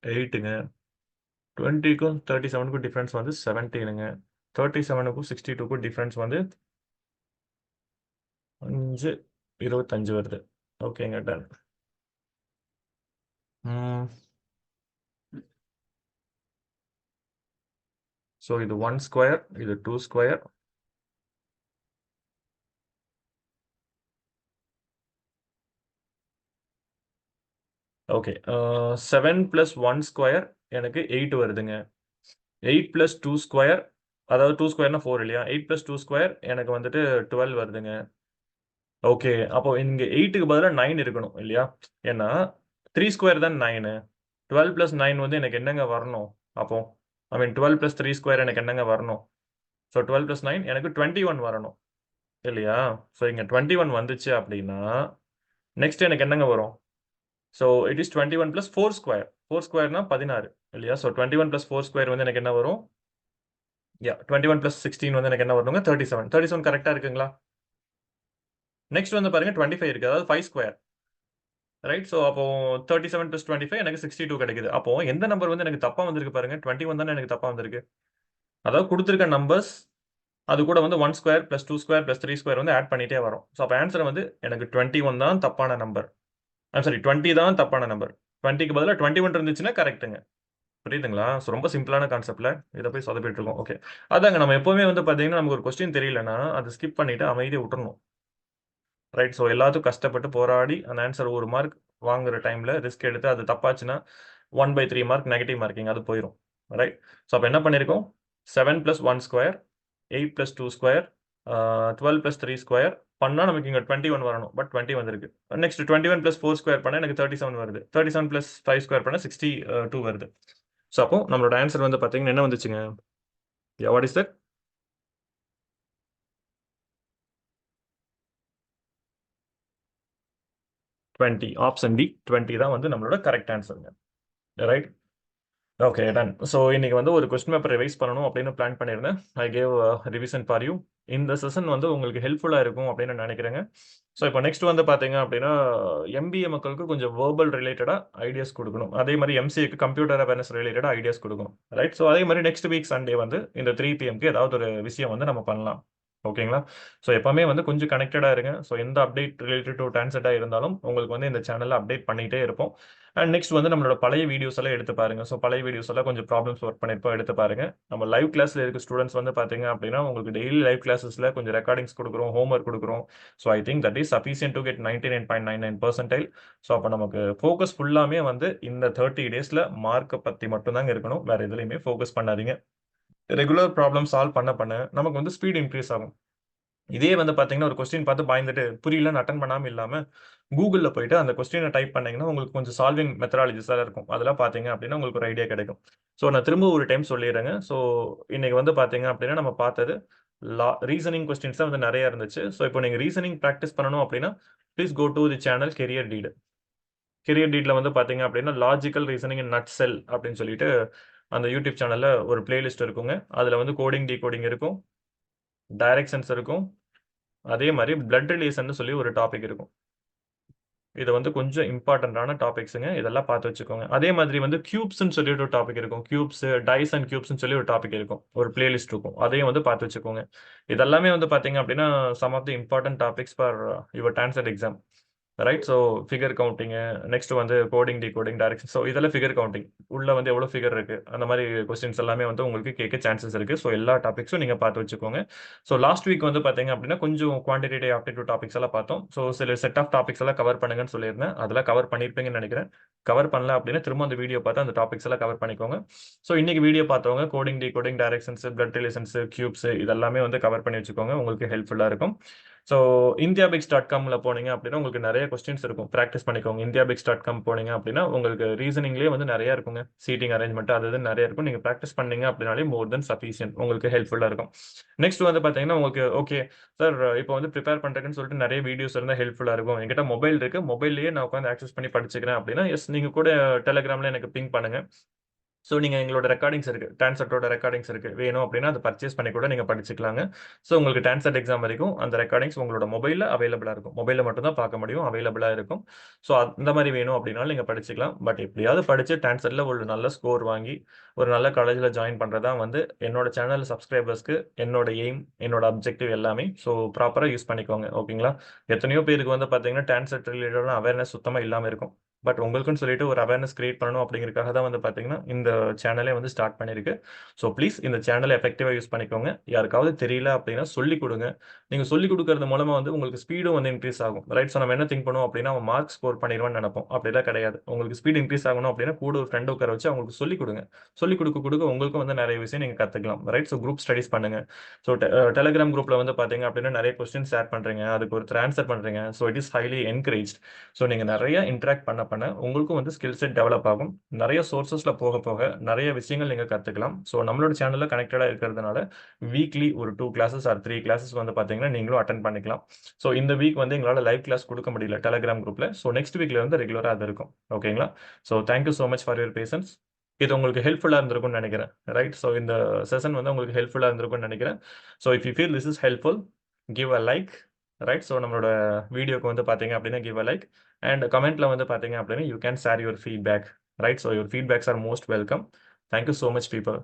8ங்க. 20க்கும் 37க்கும் டிஃப்ரென்ஸ் வந்து 17ங்க. 37க்கும் 62க்கும் டிஃப்ரென்ஸ் வந்து 5, 25 வருது. ஓகேங்க, டன். ஸோ இது 1 ஸ்கொயர், இது 2 ஸ்கொயர். ஓகே, 7 + 1 ஸ்கொயர் எனக்கு 8 வருதுங்க. 8 + 2 ஸ்கொயர், அதாவது 2 ஸ்கொயர்னா 4 இல்லையா? 8 + 2 ஸ்கொயர் எனக்கு வந்துட்டு 12 வருதுங்க. ஓகே, அப்போ இங்க 8க்கு பதிலாக 9 இருக்கணும் இல்லையா? ஏன்னா 3 ஸ்கொயர் தான் 9. 12 + 9 வந்து எனக்கு என்னங்க வரணும்? அப்போ ஐ மீன் 12 + 3 ஸ்கொயர் எனக்கு என்னங்க வரணும்? ஸோ 12 + 9 எனக்கு 21 வரணும் இல்லையா? ஸோ இங்கே 21 வந்துச்சு அப்படின்னா நெக்ஸ்ட் எனக்கு என்னங்க வரும்? So it is 21 + 4 square. 4 ஸ்கொயர்னா 16 இல்லையா? ஸோ 21 + 4 ஸ்கொயர் வந்து எனக்கு என்ன வரும்? 21 + 16 வந்து எனக்கு என்ன வரணுங்க? 37. 37 கரெக்டாக இருக்குங்களா? நெக்ஸ்ட் வந்து பாருங்க 25 இருக்கு, அதாவது 5 ஸ்கொயர், ரைட்? ஸோ அப்போ 37 + 25 எனக்கு 62 கிடைக்குது. அப்போ எந்த நம்பர் வந்து எனக்கு தப்பா வந்திருக்கு பாருங்க, 21 தானே எனக்கு தப்பா வந்திருக்கு. அதாவது கொடுத்துருக்க நம்பர்ஸ் அது கூட வந்து 1 ஸ்கொயர் + 2 ஸ்கொயர் + 3 ஸ்கொயர் வந்து ஆட் பண்ணிட்டே வரும். ஸோ அப்போ ஆன்சர் வந்து எனக்கு 21 தான் தப்பான நம்பர். சாரி, 20 தான் தப்பான நம்பர். 20க்கு பதிலாக 21 இருந்துச்சுன்னா கரெக்ட்டுங்க. புரியுதுங்களா? ஸோ ரொம்ப சிம்பிளான கான்செப்ட்ல இதை போய் சொதப்பிட்டு இருக்கோம். ஓகே, அதாங்க நம்ம எப்பவுமே வந்து பார்த்தீங்கன்னா நமக்கு ஒரு கொஸ்டின் தெரியலன்னா அதை ஸ்கிப் பண்ணிட்டு அமைதியை விட்டுறணும், ரைட்? ஸோ எல்லாத்துக்கும் கஷ்டப்பட்டு போராடி அந்த ஆன்சர் ஒரு மார்க் வாங்குற டைம்ல ரிஸ்க் எடுத்து அது தப்பாச்சுன்னா 1/3 மார்க் நெகட்டிவ் மார்க்கிங் அது போயிடும், ரைட்? ஸோ அப்போ என்ன பண்ணியிருக்கோம், 7 + 1 ஸ்கொயர், 8 + 2 ஸ்கொயர், 12 + 3 ஸ்கொயர் பண்ணா நமக்கு இங்க 21 வரணும். பட் 20 வந்திருக்கு. நெக்ஸ்ட் 21 + 4 ஸ்கொயர் பண்ணா எனக்கு 37 வருது. 37 + 5 ஸ்கொயர் பண்ணா 62 வருது. ஸோ அப்போ நம்மளோட ஆன்சர் வந்து பார்த்தீங்கன்னா என்ன வந்துச்சுங்க? What is that? 20. Option D 20 தான் வந்து நம்மளோட கரெக்ட் ஆன்சருங்க, ரைட்? Okay, done. ஸோ இன்னைக்கு வந்து ஒரு கொஸ்டின் பேப்பர் ரிவைஸ் பண்ணணும் அப்படின்னு பிளான் பண்ணியிருந்தேன். I gave revision for you. இந்த செஷன் வந்து உங்களுக்கு ஹெல்ப்ஃபுல்லாக இருக்கும் அப்படின்னு நான் நினைக்கிறேங்க. ஸோ இப்போ நெக்ஸ்ட் வந்து பார்த்தீங்க அப்படின்னா எம்பிஏ மக்களுக்கு கொஞ்சம் வேர்பல் ரிலேட்டடாக ஐடியாஸ் கொடுக்கணும். அதே மாதிரி எம்சிஏக்கு கம்ப்யூட்டர் அவேர்னஸ் ரிலேட்டடாக ஐடியாஸ் கொடுக்கணும், ரைட்? ஸோ அதே மாதிரி நெக்ஸ்ட் வீக் சண்டே வந்து இந்த 3 பிஎம்க்கு ஏதாவது ஒரு விஷயம் வந்து நம்ம பண்ணலாம். ஓகேங்களா? ஸோ எப்பவுமே வந்து கொஞ்சம் கனெக்டடாக இருங்க. ஸோ எந்த அப்டேட் ரிலேட்டட் டு டான்செட்டாக இருந்தாலும் உங்களுக்கு வந்து இந்த சேனலில் அப்டேட் பண்ணிகிட்டே இருப்போம். அண்ட் நெக்ஸ்ட் வந்து நம்மளோட பழைய வீடியோஸ் எல்லாம் எடுத்து பாருங்க. ஸோ பழைய வீடியோஸ் எல்லாம் கொஞ்சம் ப்ராப்ளம்ஸ் ஒர்க் பண்ணிருப்போம், எடுத்து பாருங்க. நம்ம லைவ் கிளாஸ்ல இருக்க ஸ்டூடெண்ட்ஸ் வந்து பாத்தீங்க அப்படின்னா உங்களுக்கு டெய்லி லைவ் கிளாஸஸ்ல கொஞ்சம் ரெக்கார்டிங்ஸ் கொடுக்குறோம், ஹோம்ஒர்க் கொடுக்குறோம். So I think that is sufficient to get 99.99%. So அப்போ நமக்கு ஃபோக்கஸ் ஃபுல்லாமே வந்து இந்த 30 டேஸ்ல மார்க்கை பத்தி மட்டும்தாங்க இருக்கணும். வேற எதுலையுமே ஃபோக்கஸ் பண்ணாதீங்க. ரெகுலர் ப்ராப்ளம் சால்வ் பண்ண பண்ண நமக்கு வந்து ஸ்பீட் இன்க்ரீஸ் ஆகும். இதே வந்து பார்த்தீங்கன்னா, ஒரு கொஸ்டின் பார்த்து பயந்துட்டு புரியலன்னு அட்டெண்ட் பண்ணாம இல்லாம, கூகுள்ல போயிட்டு அந்த கொஸ்டின டைப் பண்ணீங்கன்னா, உங்களுக்கு கொஞ்சம் சால்விங் மெத்தடாலஜிஸ் எல்லாம் இருக்கும். அதெல்லாம் பார்த்தீங்க அப்படின்னா, உங்களுக்கு ஒரு ஐடியா கிடைக்கும். ஸோ நான் திரும்ப ஒரு டைம் சொல்லிர்றேங்க. ஸோ இன்னைக்கு வந்து பார்த்தீங்க அப்படின்னா, நம்ம பார்த்தது ரீசனிங் கொஸ்டின்ஸ் தான் வந்து நெறைய இருந்துச்சு. ஸோ இப்போ நீங்க ரீசனிங் பிராக்டிஸ் பண்ணணும் அப்படின்னா, please go to the channel career teed. கெரியர் டீட்ல வந்து பார்த்தீங்க அப்படின்னா, லாஜிக்கல் ரீசனிங் இன் நட்செல் அப்படின்னு சொல்லிட்டு அந்த யூடியூப் சேனல்ல ஒரு பிளேலிஸ்ட் இருக்குங்க. அதுல வந்து கோடிங், டிகோடிங் இருக்கும். டைரக்ஷன்ஸ் இருக்கும். அதே மாரி பிளட் ரிலேஷன்னு சொல்லி ஒரு டாபிக் இருக்கும். இது வந்து கொஞ்சம் இம்பார்ட்டன்ட்டான டாபிக்ஸுங்க. இதெல்லாம் பார்த்து வச்சுக்கோங்க. அதே மாதிரி வந்து கியூப்ஸ்ன்னு சொல்லி ஒரு டாபிக் இருக்கும். கியூப்ஸ், டைஸ் அண்ட் கியூப்ஸ்ன்னு சொல்லி ஒரு டாபிக் இருக்கும். ஒரு பிளேலிஸ்ட் இருக்கும். அதையும் வந்து பார்த்து வச்சுக்கோங்க. இதெல்லாமே வந்து பார்த்தீங்க அப்படின்னா, some of the important topics for your TANCET exam. Right? So figure counting, next வந்து கோடிங், டிகோடிங், டைரக்ஷன். ஸோ இதெல்லாம் ஃபிகர் கவுண்டிங். உள்ள வந்து எவ்வளோ ஃபிகர் இருக்கு? அந்த மாரி கொஸ்டின்ஸ் எல்லாமே வந்து உங்களுக்கு கேட்க சான்சஸ் இருக்கு. ஸோ எல்லா டாபிக்ஸும் நீங்க பார்த்து வச்சுக்கோங்க. ஸோ லாஸ்ட் வீக் வந்து பார்த்தீங்க அப்படின்னா, கொஞ்சம் குவான்டிடேட்டிவ் ஆப்டிட்யூட் டாபிக்ஸ் எல்லாம் பார்த்தோம். ஸோ சில செட் ஆஃப் டாபிக்ஸ் எல்லாம் கவர் பண்ணுங்கன்னு சொல்லியிருந்தேன். அதெல்லாம் கவர் பண்ணியிருப்பீங்கன்னு நெனைக்கிறேன். கவர் பண்ணல அப்படின்னா, திரும்ப அந்த வீடியோ பார்த்து அந்த டாபிக்ஸ் எல்லாம் கவர் பண்ணிக்கோங்க. ஸோ இன்னைக்கு வீடியோ பார்த்தவங்க coding, decoding, directions, blood relations, cubes இதெல்லாமே வந்து கவர் பண்ணி வச்சுக்கோங்க. உங்களுக்கு ஹெல்ப்ஃபுல்லா இருக்கும். ஸோ indiabix.comல போனீங்க அப்படின்னா, உங்களுக்கு நெறைய கொஸ்டின்ஸ் இருக்கும். பிராக்டிஸ் பண்ணிக்கோங்க. indiabix.com போனீங்க அப்படின்னா, உங்களுக்கு ரீசனிங்லேயே வந்து நெறைய இருக்குங்க. சீட்டிங் அரேஞ்ச்மென்ட் அது இதுன்னு நெறைய இருக்கும். நீங்க பிராக்டிஸ் பண்ணீங்க அப்படின்னாலே மோர் தென் சஃபிஷியன்ட். உங்களுக்கு ஹெல்ப்ஃபுல்லா இருக்கும். நெக்ஸ்ட் வந்து பார்த்தீங்கன்னா, உங்களுக்கு ஓகே சார், இப்போ வந்து பிரிப்பேர் பண்றேன்னு சொல்லிட்டு நெறைய வீடியோஸ் இருந்தா ஹெல்ப்ஃபுல்லா இருக்கும். என்கிட்ட மொபைல் இருக்கு. மொபைல்லயே நான் உட்கார்ந்து ஆக்சஸ் பண்ணி படிச்சுக்கிறேன் அப்படின்னா, எஸ் நீங்க கூட Telegramல எனக்கு பிங் பண்ணுங்க. ஸோ நீங்க எங்களோட ரெக்கார்டிங்ஸ் இருக்கு. டான்செட்டோட ரெக்கார்டிங்ஸ் இருக்கு. வேணும் அப்படின்னா அத பர்ச்சேஸ் பண்ணி கூட நீங்க படிச்சுக்கலாங்க. ஸோ உங்களுக்கு டான்செட் எக்ஸாம் வரைக்கும் அந்த ரெக்கார்டிங்ஸ் உங்களோட மொபைல்ல அவைலபிளா இருக்கும். மொபைல்ல மட்டும் தான் பார்க்க முடியும். அவைலபிளா இருக்கும். ஸோ அந்த மாரி வேணும் அப்படின்னாலும் நீங்க படிச்சுக்கலாம். பட் எப்படியாவது படிச்சு டான்செட்ல ஒரு நல்ல ஸ்கோர் வாங்கி, ஒரு நல்ல காலேஜ்ல ஜாயின் பண்றது தான் வந்து என்னோட சேனல் சப்ஸ்கிரைபர்ஸ்க்கு என்னோட எய்ம், என்னோட அப்ஜெக்டிவ் எல்லாமே. ஸோ ப்ராப்பரா யூஸ் பண்ணிக்கோங்க. ஓகேங்களா? எத்தனையோ பேருக்கு வந்து பார்த்தீங்கன்னா, டான்செட் ரிலேட்டடான அவேர்னஸ் சுத்தமா இல்லாம இருக்கும். பட் உங்களுக்குன்னு சொல்லிட்டு ஒரு அவேர்னஸ் கிரியேட் பண்ணணும் அப்படிங்கிறதுக்காக தான் வந்து பார்த்தீங்கன்னா, இந்த சேனலே வந்து ஸ்டார்ட் பண்ணியிருக்கு. ஸோ ப்ளீஸ் இந்த சேனலை எஃபெக்டிவா யூஸ் பண்ணிக்கோங்க. யாருக்காவது தெரியல அப்படின்னா சொல்லிக் குடுங்க. நீங்க சொல்லிக் குடுக்கறது மூலமா வந்து உங்களுக்கு ஸ்பீடும் வந்து இன்க்ரீஸ் ஆகும். ரைட்? ஸோ நம்ம என்ன திங்க் பண்ணுவோம் அப்படின்னா, அவன் மார்க் ஸ்கோர் பண்ணிருவான்னு நெனைப்போம். அப்படிலாம் கிடையாது. உங்களுக்கு ஸ்பீட் இன்க்ரீஸ் ஆகணும் அப்படின்னா, கூட ஒரு ஃப்ரெண்ட உட்கார வச்சு அவங்களுக்கு சொல்லிக் குடுங்க. சொல்லிக் குடுக்க குடுக்க உங்களுக்கும் வந்து நெறைய விஷயம் நீங்க கத்துக்கலாம். ரைட்? ஸோ குரூப் ஸ்டடீஸ் பண்ணுங்க. ஸோ Telegram குரூப்ல வந்து பார்த்தீங்க அப்படின்னா, நெறைய கொஸ்டின்ஸ் ஷேர் பண்றீங்க. அதுக்கு ஒருத்தர் ஆன்சர் பண்றீங்க. So it is highly encouraged. So நீங்க நெறைய இன்டராக்ட் பண்ண பண்ண உங்களுக்கும் வந்து ஸ்கில் செட் டெவலப் ஆகும். நெறைய சோர்சஸ்ல போக போக நெறைய விஷயங்கள் நீங்க கத்துக்கலாம். ஸோ நம்மளோட சேனல்ல கனெக்டடா இருக்கிறதுனால வீக்லி ஒரு 2 கிளாஸஸ் ஆர் 3 கிளாஸஸ் வந்து பார்த்தீங்கன்னா, நீங்களும் அட்டெண்ட் பண்ணிக்கலாம். ஸோ இந்த வீக் வந்து எங்களால லைவ் கிளாஸ் குடுக்க முடியல Telegram குரூப்ல. ஸோ நெக்ஸ்ட் வீக்ல இருந்து ரெகுலரா அது இருக்கும். ஓகேங்களா? So thank you so much for your patience. இது உங்களுக்கு ஹெல்ப்ஃபுல்லா இருந்திருக்கும்னு நெனைக்கிறேன். ரைட்? ஸோ இந்த செஷன் வந்து உங்களுக்கு ஹெல்ப்ஃபுல்லா இருந்திருக்கும்னு நெனைக்கிறேன். So if you feel this is helpful, give a like, right. So நம்மளோட வீடியோக்கு வந்து பார்த்தீங்க அப்படின்னா கிவ் அ லைக் அண்ட் கமெண்ட்ல வந்து பார்த்தீங்க அப்படின்னா you can share your feedback. Right. So your feedbacks are most welcome. Thank you so much people.